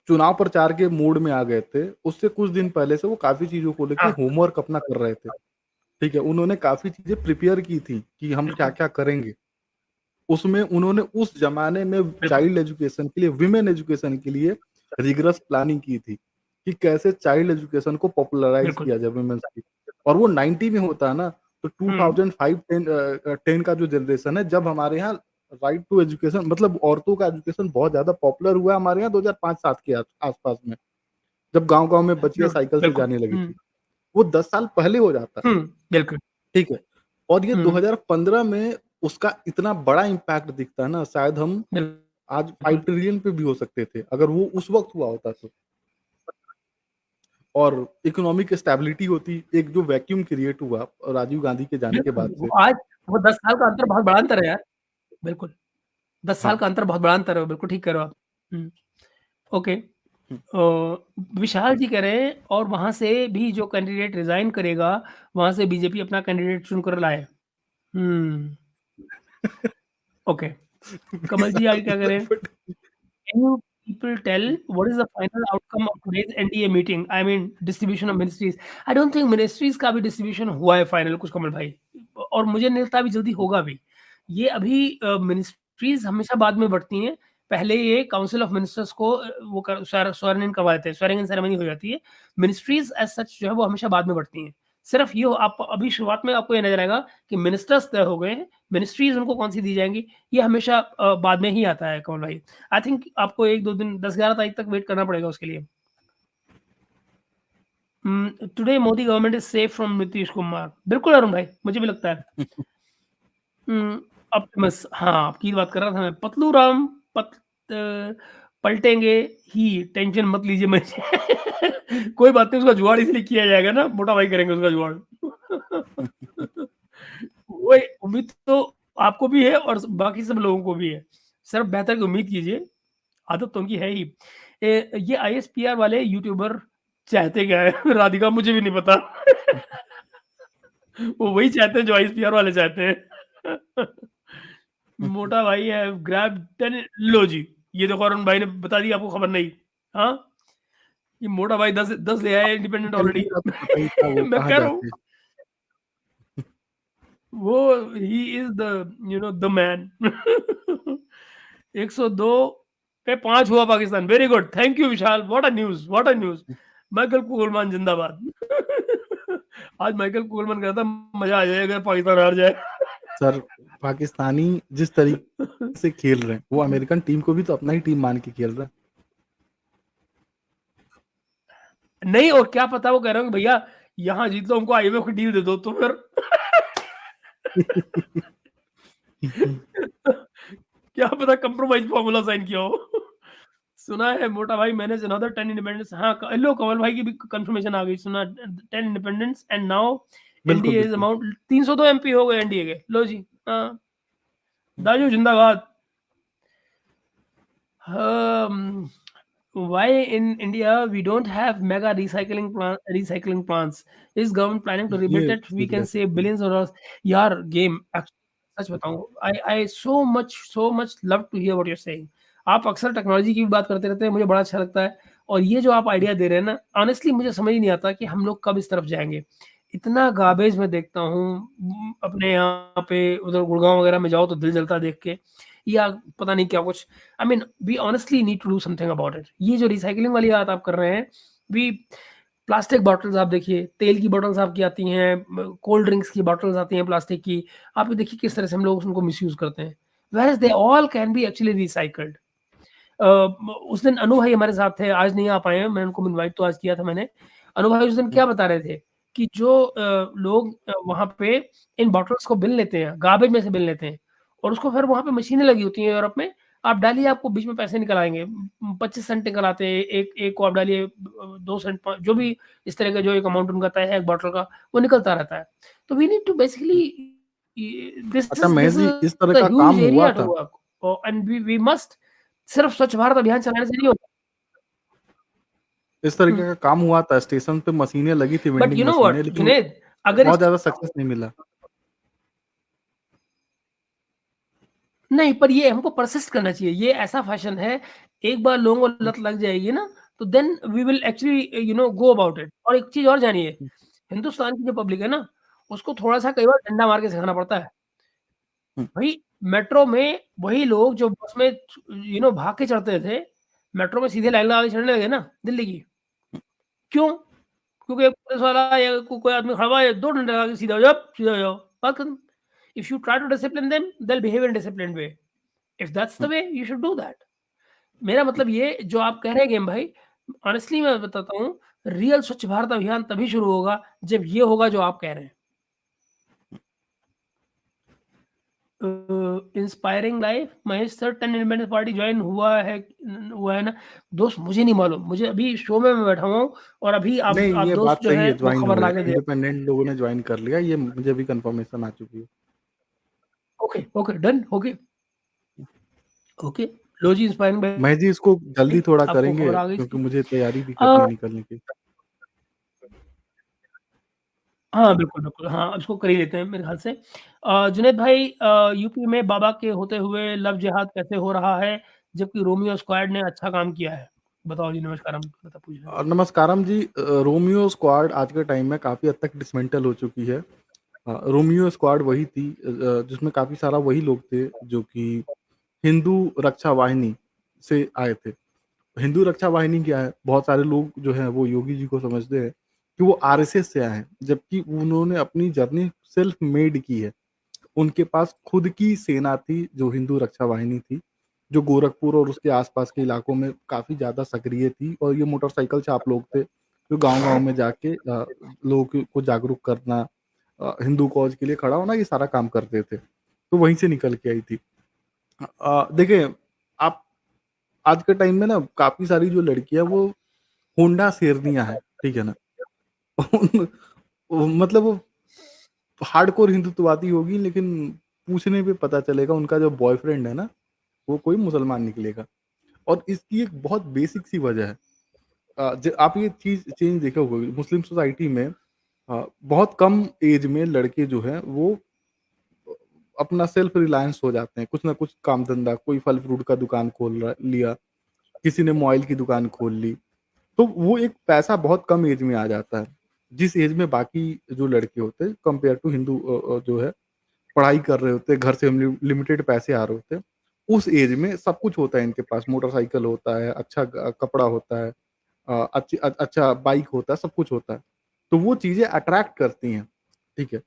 चुनाव प्रचार के मूड में आ गए थे, उससे कुछ दिन पहले से वो काफ़ी चीज़ों को लेके हाँ, होमवर्क अपना कर रहे थे, ठीक है? उन्होंने काफ़ी चीज़ें प्रिपेयर की थी कि हम बिल्कुल, क्या-क्या करेंगे। उसमें उन्होंने उस ज़माने में बिल्कुल, चाइल्ड एजुकेशन के लिए, विमेन एजुकेशन के लिए रिगरस प्लानिंग की थी, कि कैसे चाइल्ड एजुकेशन को पॉपुलराइज़ बिल्कुल। किया जाए वुमेन्स की। और वो 90 में होता है ना, तो हुँ, 2005-10 का जो जनरेशन है, जब हमारे यहाँ राइट टू एजुकेशन मतलब औरतों का एजुकेशन बहुत ज़्यादा पॉपुलर हुआ है हमारे यहाँ 2005-7 के आस-पास में, जब गाँव-गाँव में बच्चियाँ बिल्कुल, साइकिल से बिल्कुल। जाने लगी हुँ, थी। वो 10 साल पहले हो जाता, हुँ, बिल्कुल। ठीक है? और ये हुँ, 2015 में उसका इतना बड़ा इम्पैक्ट दिखता है ना, शायद हम आज 5 बिल्कुल। ट्रिलियन पे भी हो सकते थे, अगर वो उस वक़्त हुआ होता तो। और इकोनॉमिक स्टेबिलिटी होती, एक जो वैक्यूम क्रिएट हुआ राजीव गांधी के जाने के बिल्कुल, बाद से। वो 10 साल का अंतर बहुत बड़ा अंतर है यार। बिल्कुल, 10 साल हाँ, का अंतर बहुत बड़ा अंतर है, बिल्कुल ठीक कह रहे हो आप। हुँ, ओके। हुँ, विशाल जी कह रहे हैं, और वहाँ से भी जो कैंडिडेट रिज़ाइन करेगा, वहाँ से बीजेपी अपना कैंडिडेट चुनकर लाए। ओके। कमल जी आगे विशाल क्या कह रहे हैं? But can you people tell what is the final outcome of today's NDA meeting? I mean, distribution of ministries. I don't think ministries का भी distribution हुआ है final कुछ कमल भाई, और मुझे नहीं लगता अभी जल्दी होगा भी। ये अभी ministries हमेशा बाद में बढ़ती हैं। पहले ये काउंसिल ऑफ मिनिस्टर्स को वो स्वेरिंग इन करवाते हैं, स्वेरिंग इन सेरेमनी हो जाती है। मिनिस्ट्रीज एज सच जो है वो हमेशा बाद में बढ़ती हैं। सिर्फ ये आप अभी शुरुआत में आपको ये नजर आएगा कि मिनिस्टर्स तय हो गए हैं, मिनिस्ट्रीज उनको कौन सी दी जाएंगी, ये हमेशा बाद में ही आता है कमल भाई। आई थिंक आपको 1-2 दिन 10-11 तारीख तक वेट करना पड़ेगा उसके लिए। Today Modi government is safe from Nitish Kumar. बिल्कुल अरुण भाई, मुझे भी लगता है। ऑप्टिमस, हाँ, आपकी बात कर रहा था मैं। पतलू राम पलटेंगे ही, टेंशन मत लीजिए मुझे। कोई बात नहीं, उसका जुगाड़ इसलिए किया जाएगा ना, मोटा भाई करेंगे उसका जुगाड़। वही उम्मीद तो आपको भी है और बाकी सब लोगों को भी है। सिर्फ बेहतर की उम्मीद कीजिए, आदत तो उनकी है ही। ये ISPR वाले यूट्यूबर चाहते क्या है? राधिका, मुझे भी नहीं पता। वो वही चाहते हैं जो ISPR वाले चाहते हैं। मोटा भाई है, ग्रैब 10 लो जी, ये देखो अरुण भाई ने बता दिया, आपको खबर नहीं। हाँ, ये मोटा भाई 10 ले आए इंडिपेंडेंट चलिए, ऑलरेडी। आपको पता ही था वो मैं कहाँ कह रहा हूँ जाते हैं। वो he is the the man. 102 पे 5 हुआ Pakistan. Very good, thank you Vishal, what a news, what a news. Michael Coleman जिंदाबाद। आज माइकल कोलमैन कहता मजा आ जाएगा पाकिस्तान हार जाए। सर, पाकिस्तानी जिस तरीके से खेल रहे हैं, वो अमेरिकन टीम को भी तो अपना ही टीम मान के खेल रहा है। नहीं, और क्या पता वो कह रहे हो कि भैया यहाँ जीत लो, हमको IMF की डील दे दो, तो फिर क्या पता कंप्रोमाइज फॉर्मूला साइन किया हो। सुना है मोटा भाई, मैंने अनदर 10 इंडिपेंडेंस। हाँ, लो कमल भाई की भी कंफर्मेशन आ गई, सुना 10 इंडिपेंडेंस एंड नाउ बिल्कुल, एनडीए इज बिल्कुल। अमाउंट 302 MP हो गए एनडीए के। लो जी, हाँ, दाजू जिंदाबाद। Why in India we don't have mega recycling plants? Is government planning to rebuild ये it? We can सीरियस है save थोड़ा। billions of dollars. यार गेम, सच बताऊं, I so much love to hear what you're saying. आप अक्सर technology की भी बात करते रहते हैं, मुझे बड़ा अच्छा लगता है। और ये जो आप आइडिया दे रहे हैं ना, ऑनेस्टली मुझे समझ ही नहीं आता कि हम लोग कब इस तरफ जाएंगे। इतना गार्बेज में देखता हूँ अपने यहाँ पे, उधर गुड़गांव वगैरह में जाओ तो दिल जलता देख के, या पता नहीं क्या कुछ। I mean we honestly need to do something about it. ये जो रिसाइकलिंग वाली बात आप कर रहे हैं, वी प्लास्टिक बॉटल्स आप देखिए, तेल की बॉटल्स आपकी आती हैं, कोल्ड ड्रिंक्स की बॉटल्स आती हैं प्लास्टिक की, आप ये देखिए किस तरह से हम लोग उनको मिसयूज करते हैं। Where they all can be actually recycled. उस दिन अनु भाई हमारे साथ थे, आज नहीं आ पाए हैं, मैंने उनको इनवाइट तो आज किया था मैंने। अनु भाई उस दिन क्या बता रहे थे कि जो लोग वहां पे इन बॉटल्स को बिल लेते हैं, गार्बेज में से बिल लेते हैं, और उसको फिर वहां पे मशीनें लगी होती हैं यूरोप में, आप डालिए, आपको बीच में पैसे निकल आएंगे। 25 सेंट निकल आते हैं, एक को आप डालिए, 2 सेंट, जो भी इस तरह का जो एक अमाउंट उनका तय है एक बॉटल का, वो निकलता रहता है। तो we need to basically, this अच्छा इज महेश दिस जी, इस तरह इज अ का ह्यूज काम हुआ एरिया टू था। वर्क, एंड वी मस्ट, सिर्फ स्वच्छ भारत अभियान चलाने से नहीं होता। इस तरीके का काम हुआ था, स्टेशन पे मशीनें लगी थी, बट यू वेंडिंग नो मशीनें, व्हाट लेकिन जुनेद, अगर बहुत ज़्यादा सक्सेस नहीं मिला। नहीं, पर ये हमको परसिस्ट करना चाहिए, ये ऐसा फैशन है, एक बार लोगों को हुँ, लत लग जाएगी ना, तो then we will actually go about it. और एक चीज और जानिए, हुँ, हिंदुस्तान की जो पब्लिक है ना, उसको थोड़ा सा कई बार डंडा मार के सिखाना पड़ता है। हुँ, भाई मेट्रो में वही लोग जो बस में भाग के चढ़ते थे, मेट्रो में सीधे लाइन लगा के चढ़ने लगे ना दिल्ली की। हुँ, क्यों? क्योंकि एक पुलिस वाला या कोई आदमी खड़ा हुआ है, 2 डंडे लगा के सीधा हो जाओ, सीधा हो जाओ, बात खत्म। If you try to discipline them, they will behave in disciplined way. If that's the hmm. Way, you should do that. मेरा मतलब ये जो आप कह रहे हैं गेम भाई, ऑनेस्टली मैं बताता हूँ, रियल स्वच्छ भारत अभियान तभी शुरू होगा जब ये होगा जो आप कह रहे हैं। Inspiring life, Mahesh sir 10 independence party join हुआ है ना? दोस्त मुझे नहीं मालूम, मुझे अभी शो में मैं बैठा हुआ हूँ, और अभी आप नहीं, ये दोस्त बात जो सही है है, वो जॉइन खबर हुए, ला के दे। इंडिपेंडेंट लोगों ने जॉइन कर लिया, ये मुझे भी कन्फर्मेशन आ चुकी है। Okay, okay, done, okay, okay. लो जी, इंस्पायरिंग महेश जी, इसको भाई, जल्दी थोड़ा आपको करेंगे खबर आ गई क्योंकि इसकी। मुझे तैयारी भी अ, करनी है निकलने की। हाँ, बिल्कुल, बिल्कुल। हाँ, इसको कर ही लेते हैं मेरे ख़्याल से। जुनैद भाई, यूपी में बाबा के होते हुए लव जिहाद कैसे हो रहा है? जबकि रोमियो स्क्वाड ने अच्छा काम किया है। बताओ जी, नमस्कारम, बता पूछ रहे हैं। नमस्कारम जी, रोमियो स्क्वाड आज के टाइम में काफ़ी हद तक डिसमेंटल हो चुकी है। रोमियो स्क्वाड वही थी जिसमें काफ़ी सारा वही लोग थे जो कि हिंदू रक्षा वाहिनी से आए थे। हिंदू रक्षा वाहिनी क्या है? बहुत सारे लोग जो हैं वो योगी जी को समझते हैं कि वो आरएसएस से आए हैं, जबकि उन्होंने अपनी जर्नी सेल्फ मेड की है। उनके पास खुद की सेना थी जो हिंदू रक्षा वाहिनी थी, जो गोरखपुर और उसके आस-पास के इलाकों में काफ़ी ज़्यादा सक्रिय थी और ये मोटरसाइकिल छाप लोग थे, जो गाँव-गाँव में जाके लोगों को जागरूक करना, हिंदू कॉज़ के लिए खड़ा होना, ये सारा काम करते थे। तो वहीं से निकल के आई थी। देखिए, आप आज के टाइम में ना काफ़ी सारी जो लड़कियाँ वो होंडा शेरनियाँ हैं, ठीक है ना? वो मतलब वो हार्डकोर हिंदुत्ववादी होगी, लेकिन पूछने पे पता चलेगा उनका जो बॉयफ्रेंड है ना, वो कोई मुसलमान निकलेगा। और इसकी एक बहुत बेसिक सी वजह है। ज आप ये चीज़ चेंज देखे होगे मुस्लिम सोसाइटी में, बहुत कम एज में लड़के जो हैं वो अपना सेल्फ रिलायंस हो जाते हैं। कुछ ना कुछ काम धंधा, कोई फल फ्रूट का दुकान खोल लिया, किसी ने मोबाइल की दुकान खोल ली। तो वो एक पैसा बहुत कम एज में आ जाता है। जिस एज में बाकी जो लड़के होते हैं कंपेयर टू हिंदू जो है पढ़ाई कर रहे होते हैं, घर से लिमिटेड पैसे आ रहे होते हैं। उस एज में सब कुछ होता है इनके पास, मोटरसाइकिल होता है, अच्छा कपड़ा होता है, अच्छा बाइक होता है, सब कुछ होता है। तो वो चीज़ें अट्रैक्ट करती हैं, ठीक है?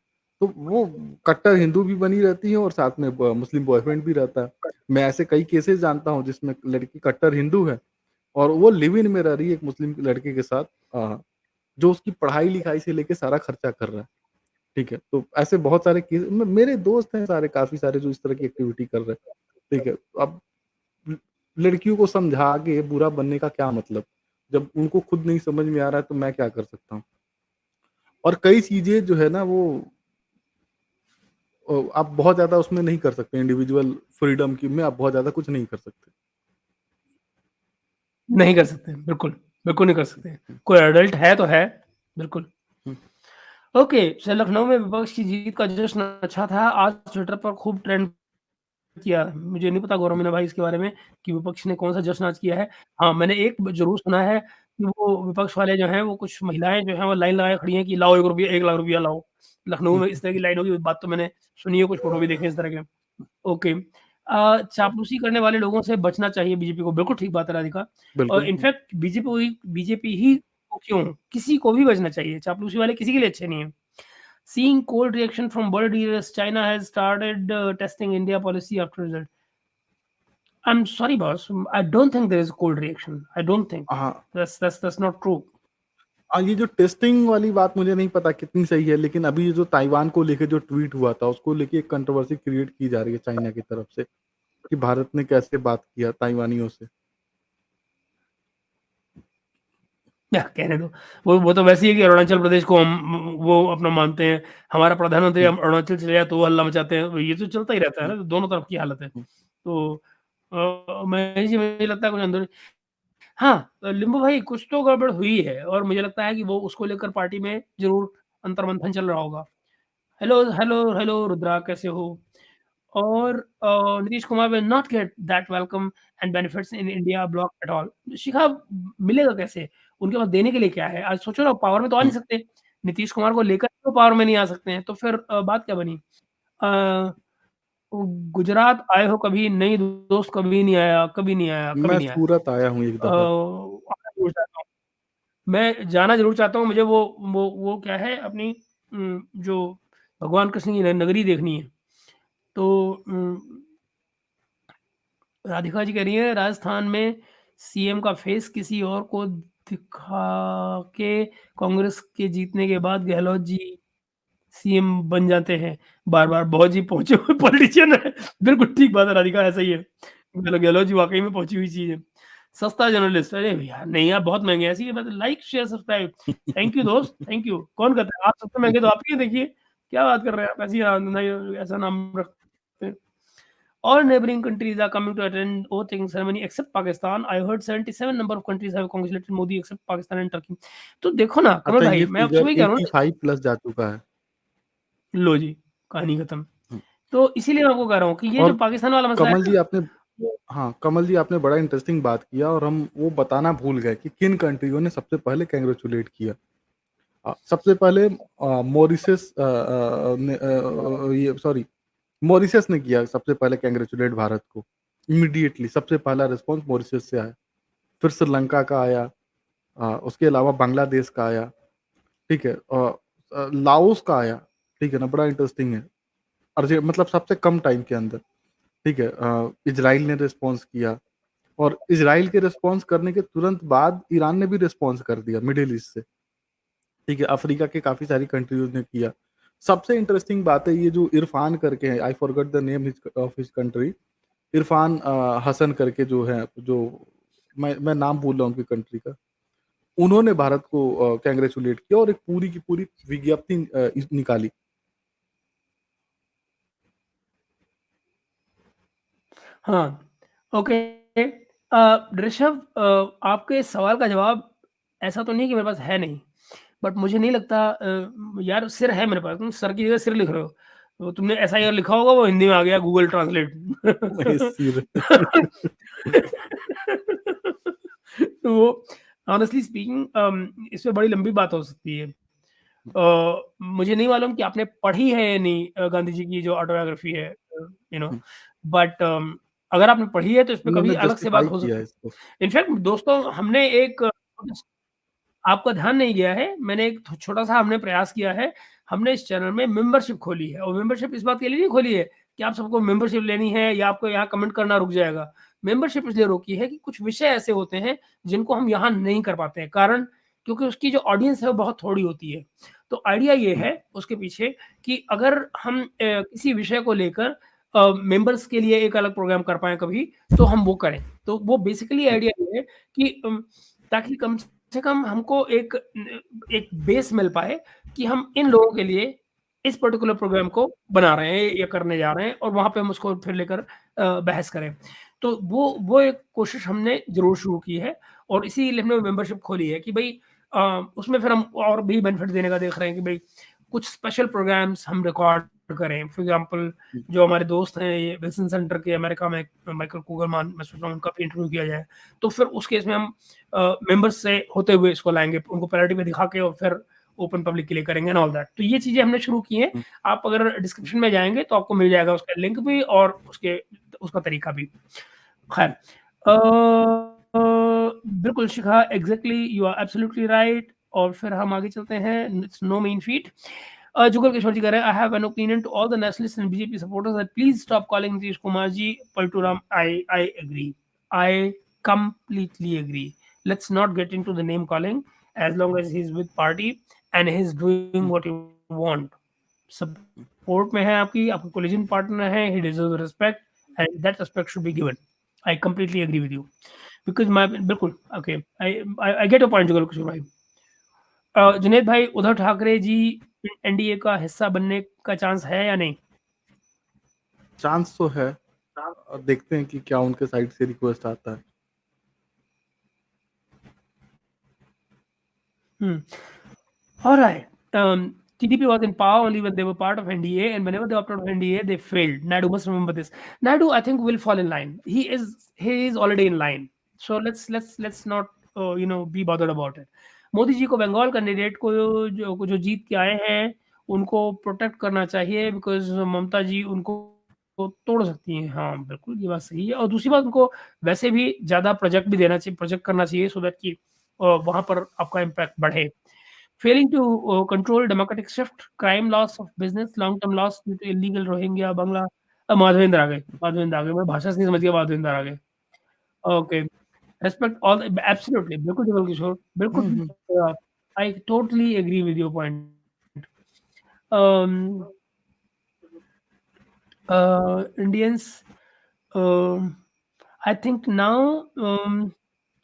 तो वो कट्टर हिंदू भी बनी रहती है और साथ में ब मुस्लिम बॉयफ्रेंड भी रहता है। मैं ऐसे कई केसेज़ जानता हूँ जिसमें लड़की कट्टर हिंदू है और वो लिव इन में रह रही है एक मुस्लिम लड़के के साथ, जो उसकी पढ़ाई-लिखाई से लेके सारा खर्चा कर रहा है। ठीक है? तो ऐसे बहुत सारे केस मेरे दोस्त हैं सारे, काफ़ी सारे जो इस तरह की एक्टिविटी कर रहे हैं, ठीक है? अब ल लड़कियों को समझा के बुरा बनने का क्या मतलब? जब उनको खुद नहीं समझ में आ रहा है तो मैं क्या कर सकता हूँ? और कई चीज़ें जो है ना वो आप बहुत ज़्यादा उसमें नहीं कर सकते, इंडिविजुअल फ्रीडम की में आप बहुत ज़्यादा कुछ नहीं कर सकते। नहीं कर सकते, बिल्कुल, बिल्कुल नहीं कर सकते। हुँ, कोई एडल्ट है तो है, बिल्कुल। हुँ, ओके, सो लखनऊ में विपक्ष की जीत का जश्न अच्छा था। आज ट्विटर पर खूब ट्रेंड किया। मुझे नहीं पता गौरव मीना भाई इसके बारे में कि विपक्ष ने कौन-सा जश्न आज किया है। हाँ, मैंने एक ज़रूर सुना है कि वो विपक्ष वाले जो हैं, वो कुछ महिलाएँ जो हैं, वो लाइन लगाए खड़ी हैं कि लाओ ₹1 1 लाख रुपया लाओ। लखनऊ हुँ, में इस तरह की लाइन होगी, बात तो मैंने सुनी है, कुछ फ़ोटो भी देखे हैं इस तरह के। ओके। चापलूसी करने वाले लोगों से बचना चाहिए बीजेपी को, बिल्कुल ठीक बात है राधिका। और बिल्कुल। इनफैक्ट बीजेपी ही तो क्यों, किसी को भी बचना चाहिए, चापलूसी वाले किसी के लिए अच्छे नहीं हैं। Seeing cold reaction from world leaders, China has started testing India policy after result. I'm sorry, boss. I don't think there is a cold reaction. I don't think हाँ, that's not true. ये जो testing वाली बात मुझे नहीं पता कितनी सही है, लेकिन अभी ये जो ताइवान को लेके जो ट्वीट हुआ था, उसको लेके एक कंट्रोवर्सी क्रिएट की जा रही है चाइना की तरफ से, कि भारत ने कैसे बात किया ताइवानियों से। या कहने दो। वो तो वैसे ही है कि अरुणाचल प्रदेश को हम वो अपना मानते हैं। हमारा प्रधानमंत्री हुँ, हम अरुणाचल चले जाए तो वो हल्ला मचाते हैं। ये तो चलता ही रहता है हुँ, ना, दोनों तरफ की हालत है। हुँ, तो मुझे लगता है कुछ अंदर हाँ, लिंबू भाई कुछ तो गड़बड़ हुई है और मुझे लगता है कि वो उसको लेकर पार्टी में ज़रूर अंतर्मंथन चल रहा होगा। हेलो, हेलो, हेलो रुद्रा कैसे हो? और Nitish Kumar will not get that welcome and benefits in India bloc at all. Shikha मिलेगा कैसे? उनके पास देने के लिए क्या है? आज सोचो ना पावर में तो आ नहीं हुँ। सकते। नीतीश कुमार को लेकर तो पावर में नहीं आ सकते हैं, तो फिर बात क्या बनी? अ, गुजरात आए हो कभी? नहीं दोस्त कभी नहीं आया, कभी नहीं आया, कभी मैं नहीं आया। सूरत आया हूँ एक दफ़ा। आना ज़रूर चाहता हूँ। मैं जाना ज़रूर चाहता हूँ, मुझे वो क्या है अपनी जो भगवान कृष्ण की नगरी देखनी है। तो राधिका जी कह रही है राजस्थान में सीएम का फेस किसी और को दिखा के कांग्रेस के जीतने के बाद गहलोत जी सीएम बन जाते हैं बार-बार। बहुत जी पहुँचे हुए पॉलिटिशियन है। बिल्कुल ठीक बात है राधिका, ऐसा ही है। गहलोत जी वाक़ई में पहुँची हुई चीज़ है। सस्ता जर्नलिस्ट, अरे भैया नहीं यार बहुत महँगे हैं। ऐसी बात like, share, subscribe. Thank you दोस्त, थैंक यू। कौन कहता है? आप सबसे महँगे तो आप ही हैं देखिए। क्या बात कर रहे हैं आप? ऐसा नाम रखते हैं। All neighboring countries are coming to attend oath-taking ceremony except Pakistan. I heard 77 number of countries have congratulated Modi except Pakistan and Turkey. तो देखो ना कमल अच्छा, भाई, ये मैं आपसे फिगर वही कह रहा हूँ ना। 85 प्लस जा चुका है। लो जी, कहानी खत्म। हुँ, तो इसीलिए मैं आपको कह रहा हूँ कि ये जो और पाकिस्तान वाला मसला है कमल ना। जी आपने हाँ, कमल जी आपने बड़ा इंटरेस्टिंग बात किया और हम वो बताना भूल गए कि किन कंट्रियों ने सबसे पहले कांग्रेचुलेट किया। सबसे पहले मॉरिशस ये सॉरी मॉरिशस ने किया सबसे पहले कांग्रेचुलेट भारत को। इमीडिएटली सबसे पहला रिस्पॉन्स मॉरिशस से आया, फिर श्रीलंका का आया, उसके अलावा बांग्लादेश का आया, ठीक है? लाओस का आया, ठीक है ना? बड़ा इंटरेस्टिंग है। मतलब सबसे कम टाइम के अंदर, ठीक है? इज़राइल ने रिस्पॉन्स किया और इज़राइल के रिस्पॉन्स करने के तुरंत बाद ईरान ने भी रिस्पॉन्स कर दिया मिडल ईस्ट से, ठीक है? अफ्रीका के काफ़ी सारी कंट्रीज़ ने किया। सबसे इंटरेस्टिंग बात है ये जो इरफान करके है, I forgot the name of his country, Irfan Hasan करके जो है, जो मैं नाम भूल रहा हूँ उनकी कंट्री का। उन्होंने भारत को कांग्रेचुलेट किया और एक पूरी की पूरी विज्ञप्ति निकाली। हाँ, ओके। ऋषभ, आपके सवाल का जवाब ऐसा तो नहीं कि मेरे पास है नहीं, बट मुझे नहीं लगता यार सिर है मेरे पास, तुम सर की जगह सिर लिख रहे हो। तो तुमने ऐसा यार लिखा होगा, वो हिंदी में आ गया गूगल ट्रांसलेट। सिर तो वो ऑनेस्टली स्पीकिंग इस पे बड़ी लंबी बात हो सकती है। मुझे नहीं मालूम कि आपने पढ़ी है या नहीं गांधी जी की जो ऑटोबायोग्राफी है, यू नो, बट अगर आपने पढ़ी है तो इस पे कभी उन्होंने अलग से बात जस्टिफाई हो किया सकती है इसको। है। इनफैक्ट दोस्तों, हमने एक आपका ध्यान नहीं गया है, मैंने एक छोटा-सा हमने प्रयास किया है, हमने इस चैनल में मेंबरशिप खोली है और मेंबरशिप इस बात के लिए नहीं खोली है कि आप सबको मेंबरशिप लेनी है या आपको यहाँ कमेंट करना रुक जाएगा। मेंबरशिप इसलिए रोकी है कि कुछ विषय ऐसे होते हैं जिनको हम यहाँ नहीं कर पाते हैं। कारण क्योंकि उसकी जो ऑडियंस है वो बहुत थोड़ी होती है। तो आइडिया ये हुँ, है उसके पीछे कि अगर हम किसी विषय को लेकर मेंबर्स के लिए एक अलग प्रोग्राम कर पाएँ कभी, तो हम वो करें। तो वो बेसिकली हुँ, आइडिया ये है कि ताकि कम से कम हमको एक बेस मिल पाए कि हम इन लोगों के लिए इस पर्टिकुलर प्रोग्राम को बना रहे हैं या करने जा रहे हैं और वहाँ पे हम उसको फिर लेकर बहस करें। तो वो एक कोशिश हमने ज़रूर शुरू की है और इसीलिए हमने मेंबरशिप खोली है कि भई उसमें फिर हम और भी बेनिफिट देने का देख रहे हैं कि भई कुछ स्पेशल प्रोग्राम्स हम रिकॉर्ड करें। फॉर एग्ज़ाम्पल हुँ, जो हमारे दोस्त हैं ये विल्सन सेंटर के अमेरिका में माइकल कुगलमान, मैं सोच रहा हूँ उनका भी इंटरव्यू किया जाए। तो फिर उस केस में हम मेंबर्स से होते हुए इसको लाएँगे, उनको प्रायोरिटी पे दिखा के और फिर ओपन पब्लिक के लिए करेंगे एंड ऑल दैट। तो ये चीज़ें हमने शुरू की हैं। हुँ, आप अगर डिस्क्रिप्शन में जाएँगे तो आपको मिल जाएगा उसका लिंक भी और उसका तरीका भी। खैर बिल्कुल Shikha, exactly you are absolutely right. और फिर हम आगे चलते हैं, it's no mean feat. Jugal Kishore ji कह रहे हैं, I have an opinion to all the nationalist and BJP supporters that please stop calling Nitish Kumar ji Palturam. I agree. I completely agree. Let's not get into the name calling as long as he's with party and he's doing hmm, what you want. Support में है आपकी collision partner है, he deserves respect and that respect should be given. I completely agree with you. Because my बिल्कुल okay. I get your point Jugal Kishore भाई। जुनैद भाई, Uddhav Thackeray ji NDA का हिस्सा बनने का चांस है या नहीं? चांस तो है। देखते हैं कि क्या उनके साइड से रिक्वेस्ट आता है। Hmm. All right. TDP was in power only when they were part of NDA, and whenever they opted of NDA, they failed. Naidu must remember this. Naidu, I think, will fall in line. He is already in line. So let's not be bothered about it. Modi ji को Bengal candidate को जो जीत के आए हैं उनको protect करना चाहिए because ममता जी उनको को तोड़ सकती हैं। हाँ, बिल्कुल ये बात सही है और दूसरी बात उनको वैसे भी ज़्यादा प्रोजेक्ट करना चाहिए सो दैट कि वहाँ पर आपका इम्पैक्ट बढ़े। Failing to control democratic shift, crime loss of business, long-term loss due to illegal Rohingya, Bangla Madhavendra आ गए, मैं भाषा से नहीं समझ गया माधवेंद्र आ गए। ओके, रिस्पेक्ट ऑल एब्सोल्युटली बिल्कुल जुगल किशोर, बिल्कुल हुँ, ठीक हुँ। कह रहे हो आप। I totally agree with your point. Um, Indians, um, I think now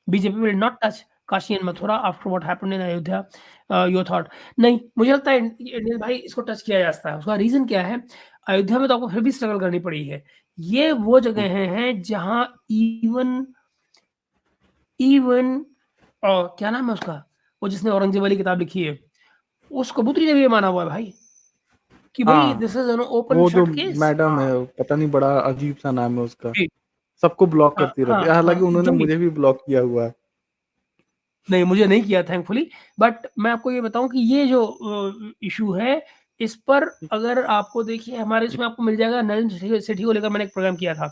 BJP will not touch Kashi and Mathura after what happened in Ayodhya. Your thought? नहीं, मुझे लगता है इंडियन भाई इसको टच किया जा सकता है। उसका रीज़न क्या है? अयोध्या में तो आपको फिर भी स्ट्रगल करनी पड़ी है। ये वो हुँ। जगहें हैं जहाँ इवन इवन क्या नाम है उसका? वो जिसने औरंगज़ेब वाली किताब लिखी है, उस कबूतरी ने भी ये माना हुआ है भाई कि भई हाँ, दिस इज़ एन ओपन वो जो शट केस। मैडम है, पता नहीं बड़ा अजीब-सा नाम है उसका। जी। सबको ब्लॉक हाँ, करती रहती हाँ, है। हालाँकि हाँ, उन्होंने जो भी। मुझे भी ब्लॉक किया हुआ है। नहीं, मुझे नहीं किया थैंकफुली, बट मैं आपको ये बताऊँ कि ये जो इश्यू है, इस पर अगर आपको देखिए हमारे इसमें आपको मिल जाएगा, नरेंद्र सिटी सिटी को लेकर मैंने एक प्रोग्राम किया था।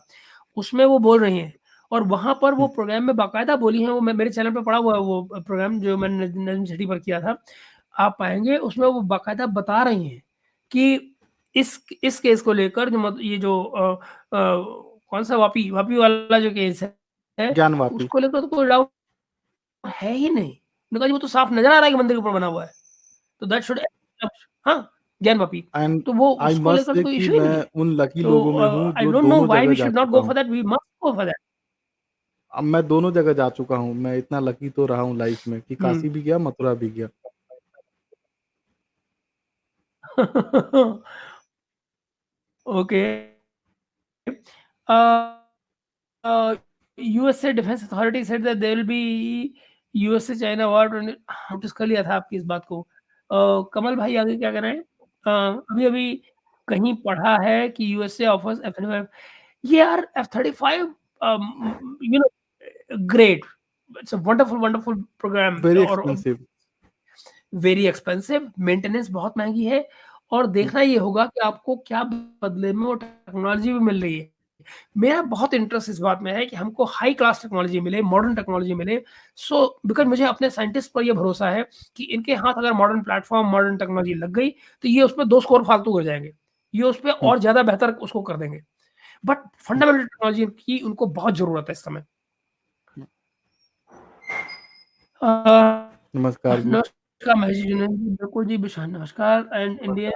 उसमें वो बोल रही हैं और वहाँ पर वो हुँ, प्रोग्राम में बाकायदा बोली हैं, वो मैं मेरे चैनल पे पड़ा हुआ है वो प्रोग्राम जो मैंने नरेंद्र सिटी पर किया था। आप पाएँगे उसमें वो बाकायदा बता रही हैं कि इस केस को लेकर जो ये जो कौन-सा वापी वापी वाला जो केस है, ज्ञानवापी। उसको लेकर तो कोई डाउट है ही नहीं। मैंने कहा जी वो तो साफ नज़र आ रहा है कि मंदिर के ऊपर बना हुआ है। तो दैट शुड हाँ, ज्ञान-वापी। एंड तो वो आई उसको मस्ट लेकर तो से कोई कि इश्यू ही नहीं मैं है। उन लकी तो लोगों में हूँ आई जो डोंट नो दोनों व्हाई जगह वी जा शुड नॉट चुका गो हूँ। For that, we must go for that. अब मैं दोनों जगह जा चुका हूँ। मैं इतना लकी तो रहा हूँ लाइफ़ में कि हुँ। काशी भी गया, मथुरा भी गया। Okay. A uh, USA Defense Authority said that there will be USA China war notice कर लिया था आपकी इस बात को। कमल भाई आगे क्या कह रहे हैं? अभी-अभी कहीं पढ़ा है कि USA ऑफर्स F-35। यार F-35 you know great. It's a wonderful wonderful program very और एक्सपेंसिव। वेरी एक्सपेंसिव, मेंटेनेंस बहुत महँगी है और हुँ, देखना ये होगा कि आपको क्या बदले में वो टेक्नोलॉजी भी मिल रही है। मेरा बहुत इंटरेस्ट इस बात में है कि हमको हाई क्लास टेक्नोलॉजी मिले, मॉडर्न टेक्नोलॉजी मिले। सो बिकॉज़ मुझे अपने साइंटिस्ट पर ये भरोसा है कि इनके हाथ अगर मॉडर्न प्लेटफ़ॉर्म, मॉडर्न टेक्नोलॉजी लग गई, तो ये उसपे 2 स्कोर फालतू कर जाएँगे। ये उसपे हुँ, और ज़्यादा बेहतर उसको कर देंगे। बट हुँ, फंडामेंटल टेक्नोलॉजी की उनको बहुत ज़रूरत है इस समय। हुँ। अ, नमस्कार जी। नमस्कार महेश जी, जुनेद जी, बिल्कुल जी, बिशा नमस्कार and Indian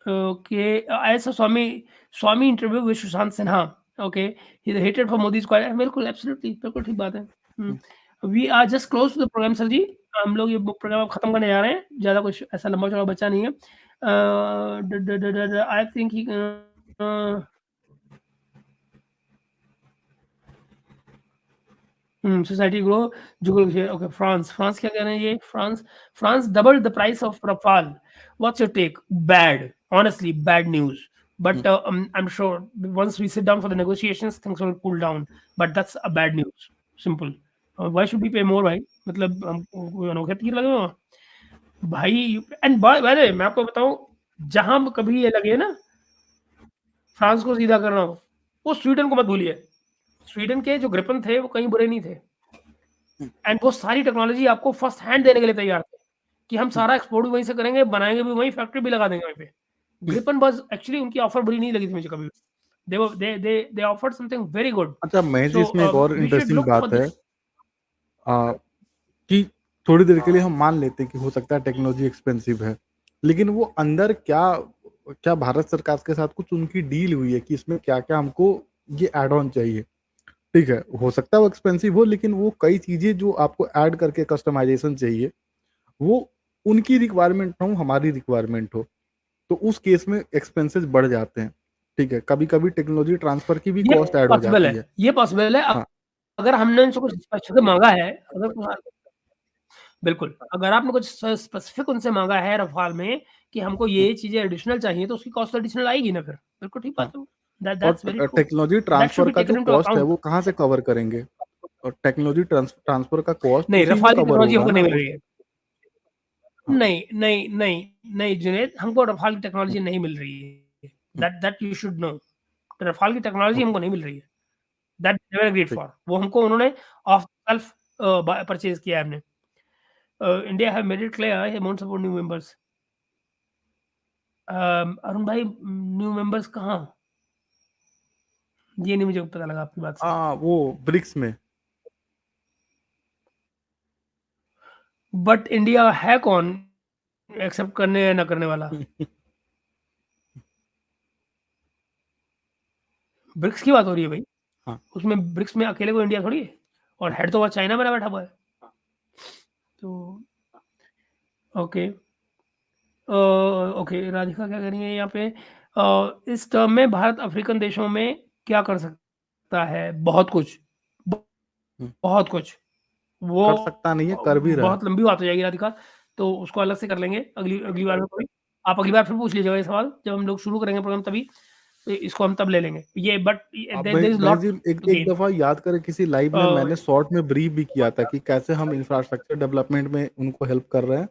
Okay, I saw Swami interview with Sushant Sinha. Okay, he hated for Modi's quiet. बिल्कुल एब्सोल्युटली बिल्कुल ठीक बात है। Hmm, we are just close to the program sir ji. हम लोग ये प्रोग्राम अब खत्म करने जा रहे हैं। ज़्यादा कुछ ऐसा लंबा चौड़ा बचा नहीं है। I think he society grow Jugal share. Okay, France France क्या कह रहे हैं ये? France France doubled the price of Rafale. What's your take? Bad, honestly bad news, hmm. but I'm sure once we sit down for the negotiations things will cool down, but that's a bad news, simple. Why should we pay more भाई? मतलब हमको कोई अनोखे तीर लगे हो भाई। And by by the way मैं आपको बताऊं, जहां कभी ये लगे ना फ्रांस को सीधा करना हो, वो स्वीडन को मत भूलिए। स्वीडन के जो ग्रिपन थे वो कहीं बुरे नहीं थे हुँ, एंड वो सारी टेक्नोलॉजी आपको फर्स्ट हैंड देने के लिए तैयार थे कि हम हुँ, सारा एक्सपोर्ट भी वहीं से करेंगे, बनाएँगे भी वहीं, फैक्ट्री भी लगा देंगे वहीं पे। हुँ। ग्रिपन बस एक्चुअली उनकी ऑफर बुरी नहीं लगी थी मुझे कभी भी। They offered something very good. अच्छा महेश जी सो इसमें एक और we should interesting look for बात है दिस। कि थोड़ी देर के लिए हम मान लेते हैं कि हो सकता है टेक्नोलॉजी एक्सपेंसिव है। लेकिन वो अंदर क्या क्या भारत सरकार के साथ कुछ उनकी डील हुई है कि इसमें क्या-क्या हमको ये ऐड ऑन चाहिए? ठीक है, हो सकता है वो एक्सपेंसिव हो लेकिन वो कई चीज़ें जो आपको ऐड करके कस्टमाइज़ेशन चाहिए, वो उनकी रिक्वायरमेंट ना हो, हमारी रिक्वायरमेंट हो। तो उस केस में एक्सपेंसेस बढ़ जाते हैं। ठीक है, कभी-कभी टेक्नोलॉजी ट्रांसफर की भी ये कॉस्ट ऐड हो पॉसिबल जाती है, है। ये पॉसिबल है। हाँ, अगर हमने उनसे कुछ स्पेसिफिक माँगा है, अगर बिल्कुल, अगर आपने कुछ स्पेसिफिक उनसे माँगा है रफ़ाल में कि हमको हुँ, ये चीज़ें एडिशनल चाहिए, तो उसकी कॉस्ट एडिशनल आएगी ना फिर। बिल्कुल ठीक हाँ। बात है वो। और that's very true. Technology that should transfer be का जो टेकन इंटू कॉस्ट है अकाउंट। वो कहाँ से कवर करेंगे? और टेक्नोलॉजी ट्रांसफर का कॉस्ट नहीं, उसी में रफ़ाल की कवर टेक्नोलॉज़ी होगा हमको ना। नहीं मिल उस रही है। हाँ, नहीं, नहीं, नहीं, नहीं जुनैद, हमको रफ़ाल की हुँ, टेक्नोलॉज़ी नहीं मिल रही है। Hmm, that you should know. Rafale की टेक्नोलॉज़ी ओके, हमको नहीं मिल रही है। दैट नेवर एग्रीड ठीक। फॉर। वो हमको उन्होंने ऑफ सेल्फ परचेज़ किया है हमने। India have made it clear he won't support new members. Arun भाई न्यू मेंबर्स कहाँ? ये नहीं मुझे पता लगा आपकी बात से। वो ब्रिक्स में। बट इंडिया है कौन एक्सेप्ट करने या ना करने वाला? ब्रिक्स की बात हो रही है भाई। हाँ, उसमें ब्रिक्स में अकेले को इंडिया थोड़ी है और हेड तो वहाँ चाइना बना बैठा हुआ है। तो ओके। ओके, राधिका क्या कह रही है यहाँ पे? इस टर्म में भारत अफ्रीकन देशों में क्या कर सकता है? बहुत कुछ, ब हुँ, बहुत कुछ। वो कर सकता नहीं है, कर भी रहा है। बहुत लंबी बात हो जाएगी राधिका, तो उसको अलग से कर लेंगे अगली अगली बार में कभी। आप अगली बार फिर पूछ लीजिएगा ये सवाल, जब हम लोग शुरू करेंगे प्रोग्राम तभी। इसको हम तब ले लेंगे। ये बट अब there is Mahesh lot ji to एक गेन। दफ़ा याद करें किसी लाइव में अ, मैंने शॉर्ट में ब्रीफ भी किया था कि कैसे हम इंफ्रास्ट्रक्चर डेवलपमेंट में उनको हेल्प कर रहे हैं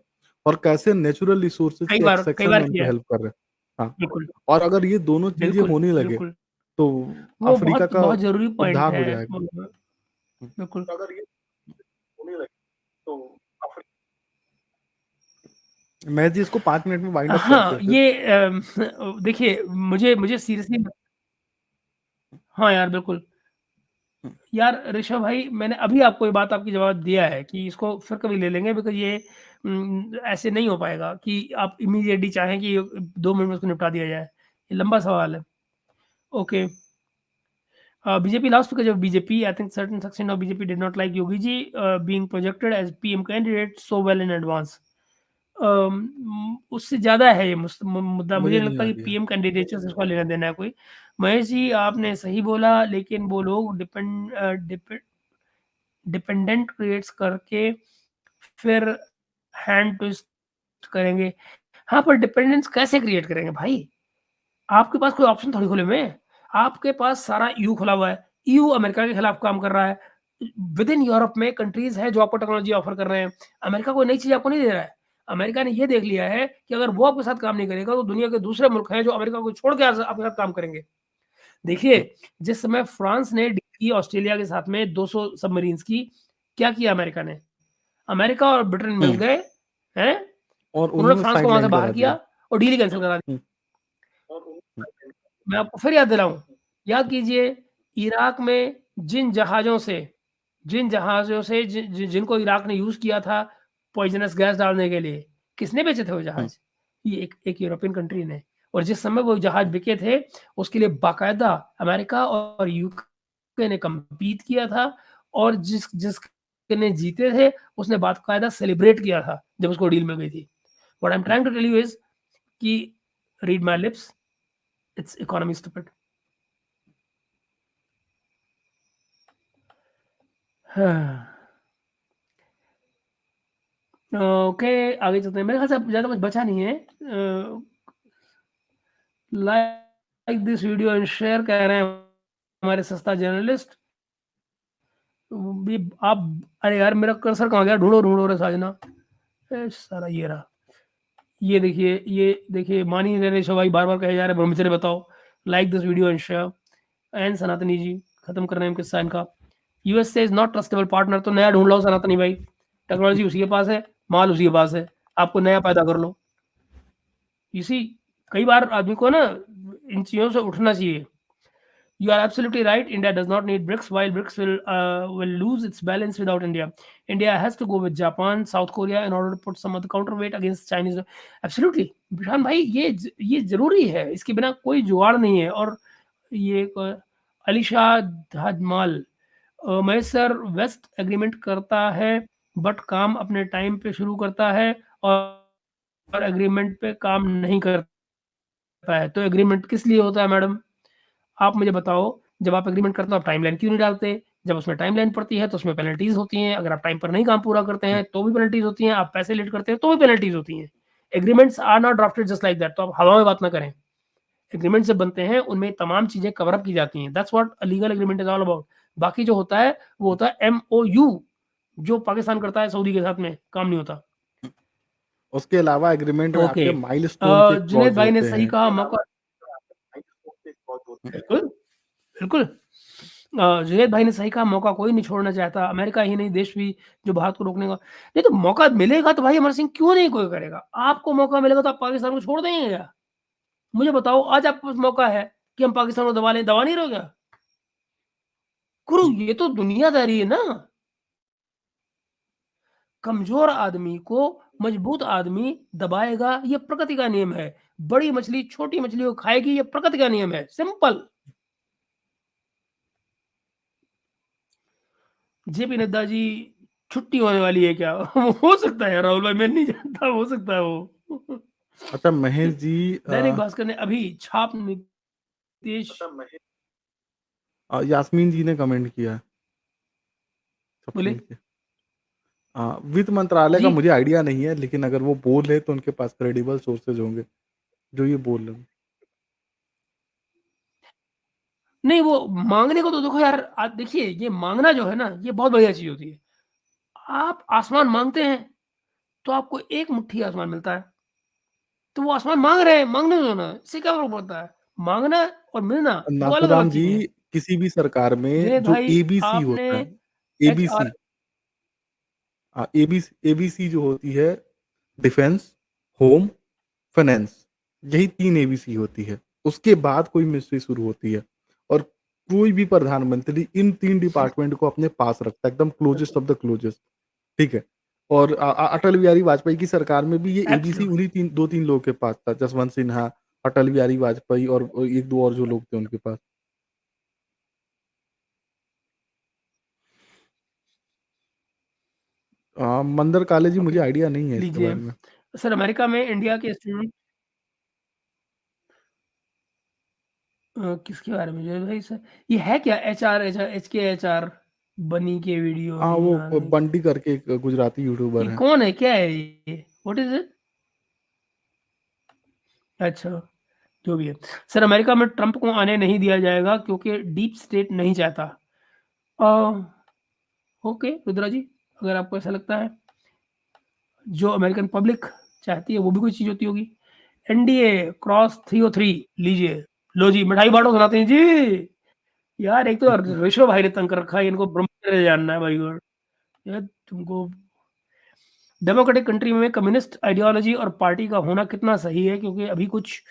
और कैसे नेचुरल रिसोर्सेज़ के कई एक्सट्रैक्शन बार में उनको किया है। हेल्प कर रहे हैं। हाँ, बिल्कुल, और अगर ये दोनों चीज़ें बिल्कुल, होने लगे, बिल्कुल। तो वो अफ्रीका बहुत का बहुत ज़रूरी पॉइंट उद्धार है। हो जाएगा। हुँ, बिल्कुल। अगर ये होने लगे, तो अफ्री महेश जी इसको 5 मिनट में वाइंड अप करते हाँ, हैं फिर। ये देखिए मुझे मुझे सीरियसली हाँ यार, बिल्कुल। हुँ, यार ऋषभ भाई, मैंने अभी आपको ये बात आपकी जवाब दिया है कि इसको फिर कभी ले लेंगे, बिकॉज़ ये ऐसे नहीं हो पाएगा कि आप इमीडिएटली चाहें कि 2 मिनट में उसको निपटा दिया जाए। ये लंबा सवाल है। Okay. BJP lost because of BJP. I think certain section of BJP did not like Yogi ji being projected as PM candidate so well in advance. उससे ज़्यादा है ये मुद्दा। मुझे मुझे नहीं नहीं लगता कि आइडिया। पीएम कैंडिडेचर से इसका लेना-देना है कोई। महेश जी, आपने सही बोला, लेकिन वो लोग डिपेंडेंट क्रिएट्स करके फिर हैंड ट्विस्ट करेंगे। हाँ, पर डिपेंडेंस कैसे क्रिएट करेंगे भाई? आपके पास कोई ऑप्शन थोड़ी खुले हुए हैं। आपके पास सारा ईयू खुला हुआ है। ईयू अमेरिका के खिलाफ काम कर रहा है। विद इन यूरोप में कंट्रीज़ हैं जो आपको टेक्नोलॉजी ऑफर कर रहे हैं। अमेरिका कोई नई चीज़ आपको नहीं दे रहा है। अमेरिका ने ये देख लिया है कि अगर वो आपके साथ काम नहीं करेगा, तो दुनिया के दूसरे मुल्क हैं जो अमेरिका को छोड़ के आपके साथ काम करेंगे। हुँ, देखिए, जिस समय फ्रांस ने डील की ऑस्ट्रेलिया के साथ में 200 सबमरीन्स की, क्या किया अमेरिका ने? अमेरिका और ब्रिटेन मिल हुँ, गए, हैं? और उन्होंने उन्होंने फ्रांस को वहाँ से साइडलाइन बाहर करा किया दिया। और डील ही कैंसल करा दी। हुँ, हुँ, मैं आपको फिर याद दिलाऊँ, याद कीजिए, इराक में जिन जहाज़ों से जिनको इराक ने यूज़ किया था पॉइज़नस गैस डालने के लिए, किसने बेचे थे वो हुँ, जहाज़? ये एक यूरोपियन कंट्री ने। और जिस समय वो जहाज़ बिके थे, उसके लिए बाकायदा अमेरिका और यूके ने कम्पीट किया था, और जिसने जीते थे, उसने बाकायदा सेलिब्रेट किया था, जब उसको डील मिल गई थी। What I am hmm. Trying to tell you is कि read my lips, it's economy stupid. हाँ। ओके, आगे चलते हैं। मेरे ख्याल से अब ज़्यादा कुछ बचा नहीं है। Like this video and share कह रहे हैं हमारे सस्ता जर्नलिस्ट। भी आप, अरे यार मेरा कर्सर कहाँ गया? ढूँढो रे साजना। साला ये रहा। ये देखिए, मान ही नहीं रहे भाई, बार-बार कहे जा रहे हैं ब्रह्मचर्य बताओ। Like this video and share. And सनातनी जी, खत्म कर रहे हैं किस्सा इनका। USA is not trustable partner, तो नया ढूँढ लो सनातनी भाई। टेक्नोलॉजी उसी के पास है, माल उसी के पास है। आपको नया पैदा कर लो। इसी कई बार आदमी को ना इन चीज़ों से उठना चाहिए। You are absolutely right. India does not need BRICS, while BRICS will lose its balance without India. India has to go with Japan, South Korea in order to put some of the counterweight against Chinese. Absolutely, Vishan भाई, ये जरूरी है, इसके बिना कोई जुगाड़ नहीं है। और ये Alisha Dhajmal, Mahesh sir, west agreement करता है बट काम अपने टाइम पे शुरू करता है और एग्रीमेंट पे काम नहीं करता है, तो एग्रीमेंट किस लिए होता है मैडम? आप मुझे बताओ, जब आप एग्रीमेंट करते हो आप टाइमलाइन क्यों नहीं डालते? जब उसमें टाइमलाइन पड़ती है तो उसमें पेनल्टीज़ होती हैं, अगर आप टाइम पर नहीं काम पूरा करते हुँ, हैं तो भी पेनल्टीज़ होती हैं, आप पैसे लेट करते हैं तो भी पेनल्टीज़ होती हैं। Agreements are not drafted just like that, तो आप हवा में बात ना करें। एग्रीमेंट जब बनते हैं उनमें तमाम चीज़ें कवर अप की जाती हैं। That's what a legal agreement is all about. बाकी जो होता है वो होता है एमओयू, जो पाकिस्तान करता है सऊदी के साथ में, काम नहीं होता। हुँ। उसके अलावा एग्रीमेंट में ओके। आपके माइलस्टोन के जुनैद क्लॉज़ भाई ने होते सही हैं। कहा, मौका हुँ, बिल्कुल, बिल्कुल। जुनैद भाई ने सही कहा, मौका कोई नहीं छोड़ना चाहता, अमेरिका ही नहीं, देश भी जो भारत को रोकने का। नहीं, तो मौका मिलेगा तो भाई अमर सिंह क्यों नहीं कोई करेगा? आपको मौका मिलेगा तो आप पाकिस्तान को छोड़ देंगे क्या? मुझे बताओ, आज आपके पास मौका है कि हम पाकिस्तान को दबा लें, दबा नहीं रहे हो क्या? करो, हुँ। ये तो दुनियादारी है ना। कमज़ोर आदमी को मजबूत आदमी दबाएगा, ये प्रकृति का नियम है। बड़ी मछली छोटी मछली को खाएगी, ये प्रकृति का नियम है, सिंपल। जेपी नड्डा जी, छुट्टी होने वाली है क्या? हो सकता है राहुल भाई, मैं नहीं जानता, हो सकता है वो। अच्छा महेश जी दैनिक भास्कर ने अभी छाप नीतीश, यास्मीन जी ने कमेंट किया है सबसे बोले नीचे। वित्त मंत्रालय का जी, मुझे आइडिया नहीं है, लेकिन अगर वो बोल रहे तो उनके पास क्रेडिबल सोर्सेज़ होंगे, जो ये बोल रहे हैं। नहीं वो माँगने को तो देखो यार, आप देखिए ये माँगना जो है ना, ये बहुत बढ़िया चीज़ होती है। आप आसमान माँगते हैं, तो आपको एक मुट्ठी आसमान मिलता है। तो वो आसमान माँग रहे हैं, माँगने दो ना, इससे क्या फ़र्क पड़ता है? माँगना और मिलना 2 अलग-अलग नाथूराम जी, चीज़ें हैं। किसी भी सरकार में जुनैद जो भाई एबीसी आपने होता है, एचआर एबीसी एबीसी जो होती है, डिफेंस, होम, फाइनेंस, यही 3 एबीसी होती है। उसके बाद कोई मिनिस्ट्री शुरू होती है और कोई भी प्रधानमंत्री इन 3 डिपार्टमेंट को अपने पास रखता है, एकदम क्लोज़ेस्ट ऑफ द क्लोज़ेस्ट, ठीक है? और अटल बिहारी वाजपेयी की सरकार में भी ये एबीसी एब्सोल्यूटली। उन्हीं 2-3 लोगों के पास था, जसवंत सिन्हा, अटल बिहारी वाजपेयी और 1-2 और जो लोग थे उनके पास। मंदर काले जी, ओके, मुझे आइडिया नहीं है इसके लीजिए। बारे में। सर अमेरिका में इंडिया के स्टूडेंट किसके बारे में जुनैद भाई सर? ये है क्या एचआर एचकेएचआर बनी के वीडियो हाँ, नहीं वो आ रही? बंटी करके एक गुजराती यूट्यूबर ये हैं। कौन है? क्या है ये? What is it? अच्छा, जो भी है। सर अमेरिका में ट्रंप को आने नहीं दिया जाएगा क्योंकि डीप स्टेट नहीं चाहता। अ, ओके रुद्रा जी, अगर आपको ऐसा लगता है, जो अमेरिकन पब्लिक चाहती है वो भी कोई चीज़ होती होगी। एनडीए क्रॉस 303 लीजिए। लो जी मिठाई बाँटो सुनाते हैं जी। यार एक तो ऋषभ भाई ने तंग कर रखा है, इनको ब्रह्मचर्य जानना है भाई और यार तुमको डेमोक्रेटिक कंट्री में कम्युनिस्ट आइडियोलॉजी और पार्टी का होना कितना सही है, क्योंकि अभी कुछ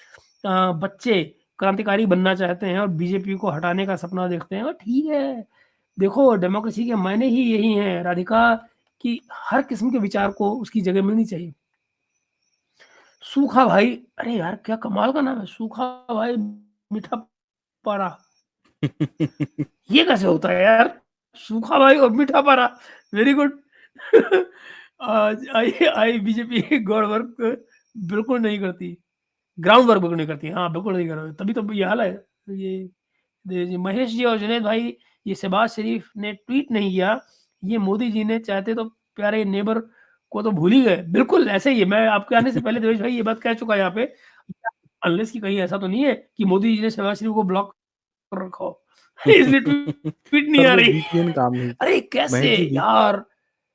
बच्चे क्रांतिकारी बनना चाहते हैं और बीजेपी को हटाने का सपना देखते हैं। और ठीक है, देखो डेमोक्रेसी के मायने ही यही हैं राधिका, कि हर किस्म के विचार को उसकी जगह मिलनी चाहिए। सूखा भाई, अरे यार क्या कमाल का नाम है, सूखा भाई मीठा पारा। ये कैसे होता है यार? सूखा भाई और मीठा पारा, वेरी गुड। आज आई आई बीजेपी गॉड वर्क बिल्कुल नहीं करती, ग्राउंड वर्क बिल्कुल नहीं करती। हाँ, बिल्कुल नहीं कर रही, तभी तो ये हाल है। ये महेश जी और जुनैद भाई, ये शहबाज शरीफ ने ट्वीट नहीं किया, ये मोदी जी ने चाहते तो प्यारे नेबर को तो भूल ही गए। बिल्कुल ऐसे ही है, मैं आपके आने से पहले देवेश भाई ये बात कह चुका है यहाँ पे, अनलेस कि कहीं ऐसा तो नहीं है कि मोदी जी ने शहबाज शरीफ को ब्लॉक कर रखा हो। इसलिए ट्वीट नहीं सर आ वो रही। वीपीएन काम नहीं अरे महेश कैसे जी वी यार,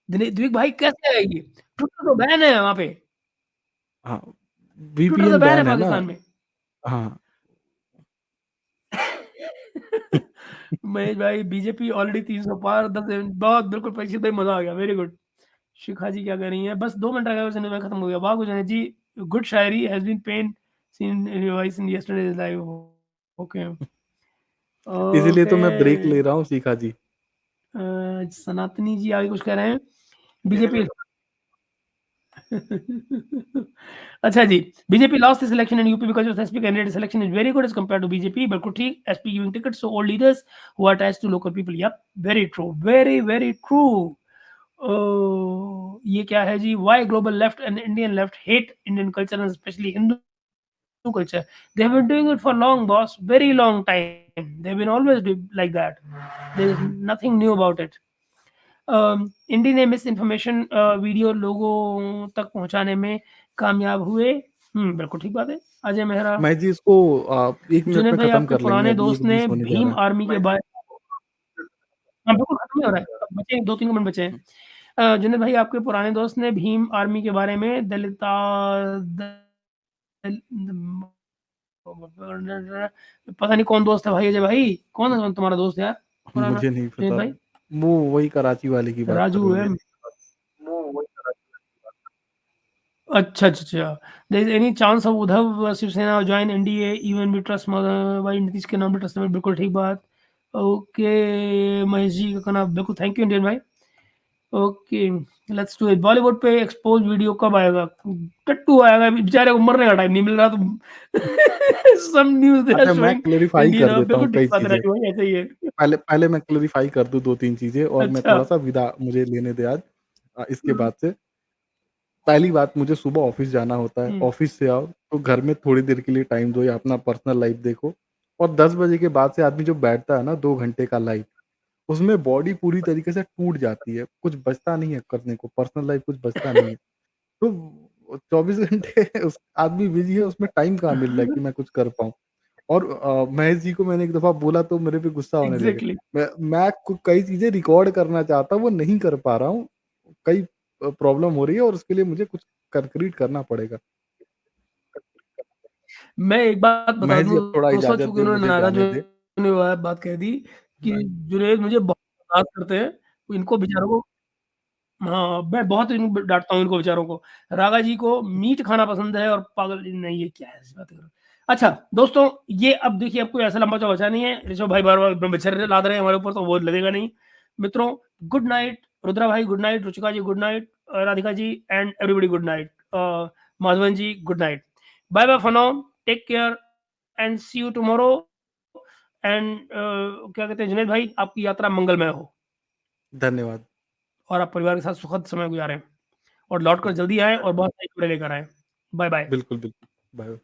द्विग भाई कैसे है ये? ट्विटर तो बैन है वहाँ पे, हाँ, ट्विटर तो वीपीएन बैन है बैन है ना? पाकिस्तान में। हाँ। महेश भाई बीजेपी ऑलरेडी 300 पार 10 बहुत बिल्कुल परीक्षित भाई, मजा आ गया, वेरी गुड। शिखा जी क्या कह रही हैं? बस 2 मिनट रह गए, उसने मैं खत्म हो गया। वाह Gujrani ji, good shayari has been pen seen in your voice in yesterday's live. Okay, इसीलिए ओके। तो मैं ब्रेक ले रहा हूँ शिखा जी। सनातनी जी आगे कुछ कह रहे हैं? बीजेपी अच्छा जी, BJP lost this election in UP because of SP candidate selection is very good as compared to BJP. बिल्कुल ठीक, SP giving tickets to old leaders who are attached to local people. Yep, very true, very very true. ये क्या है जी? Why global left and Indian left hate Indian culture and especially Hindu culture? They have been doing it for long, boss, very long time. They've been always doing like that. There is nothing new about it. इंडी ने miss information video लोगों तक पहुंचाने में कामयाब हुए। बिल्कुल ठीक बात है। अजय मेहरा, महेश जी इसको 1 मिनट जुनैद में भाई खत्म आपके कर लेंगे, पुराने अभी दोस्त ने 1:20 होने जा रहा भीम है। आर्मी के बारे हाँ, बिल्कुल खत्म ही हो रहा है। अब बचे 2-3 मिनट बचे हैं। जुनैद भाई आपके पुराने दोस्त ने भीम आर्मी के बारे में दलिता दल पता नहीं कौन दोस्त है भाई अजय भाई? कौन है तुम्हारा दोस्त यार पुराना? मुझे नहीं जुनैद पता। भाई? वो वही कराची वाले की बात कर राजू रहे होंगे। एम। अच्छा, अच्छा, अच्छा। There is any chance of Uddhav Shiv Sena join NDA even we trust भाई नीतीश के नाम पे ट्रस्ट बिल्कुल ठीक बात। ओके, महेश जी का कहना बिल्कुल थैंक यू इंडियन भाई। Okay, let's do it. Bollywood पे एक्सपोज़ वीडियो कब आएगा? टट्टू आएगा, अभी बेचारे को मरने का टाइम नहीं मिल रहा तो सम न्यूज़ दे आर अच्छा, मैं शोइंग क्लैरिफ़ाई इंडियन कर देता हूँ बिल्कुल ठीक कई बात है चीज़ें। राजू भाई, ऐसे ही है। पहले मैं क्लैरिफ़ाई कर दूँ 2-3 चीज़ें और मैं अच्छा। थोड़ा-सा विदा मुझे लेने दें आज इसके हुँ, बाद से। पहली बात, मुझे सुबह ऑफ़िस जाना होता है, हुँ, ऑफ़िस से आओ तो घर में थोड़ी देर के लिए टाइम दो या अपना पर्सनल लाइफ़ देखो और 10 बजे के बाद से आदमी जो बैठता है ना 2 घंटे का लाइफ़, उसमें बॉडी पूरी तरीके से टूट जाती है, कुछ बचता नहीं है करने को, पर्सनल लाइफ़ कुछ बचता नहीं है। तो 24 घंटे उस आदमी बिज़ी है, उसमें टाइम कहाँ मिल रहा है कि मैं कुछ कर पाऊँ। और महेश जी को मैंने एक दफ़ा बोला तो मेरे पे गुस्सा होने लगे। एग्ज़ैक्टली। मैं कई चीज़ें रिकॉर्ड करना चाहता हूँ, वो नहीं कर पा रहा हूँ। कई प्रॉब्लम हो रही है और उसके लिए मुझे कुछ कंक्रीट करना पड़ेगा। मैं एक बात बता महेश दूँ जी अब थोड़ा दोस्तों, इजाज़त चूँकि दें, उन्होंने मुझे नाराज़ जाने दें। होने वाला बात कह दी कि हाँ, जुनैद मुझे बहुत नाराज़ करते हैं, इनको बेचारों को हाँ, मैं बहुत इन डाँटता हूँ इनको बेचारों को। राघा जी को मीट खाना पसंद है और पागल नहीं, ये क्या है ऐसी बातें कर रहे हो। अच्छा दोस्तों, ये अब देखिए, अब कोई ऐसा लंबा चौड़ा बचा नहीं है। ऋषभ भाई बार-बार ब्रह्मचर्य लाद रहे हैं हमारे ऊपर, तो वो लगेगा नहीं। मित्रों, गुड नाइट। रुद्रा भाई good night, Ruchika ji good night, Radhika ji and everybody good night. Madhavan ji good night. Bye bye for now, take care and see you tomorrow. And क्या कहते हैं जुनैद भाई, आपकी यात्रा मंगलमय हो धन्यवाद। और आप परिवार के साथ सुखद समय गुजारें और लौट कर जी, जल्दी आएँ और बहुत सारे कपड़े लेकर आएँ। Bye bye. बिल्कुल, बिल्कुल। बाय।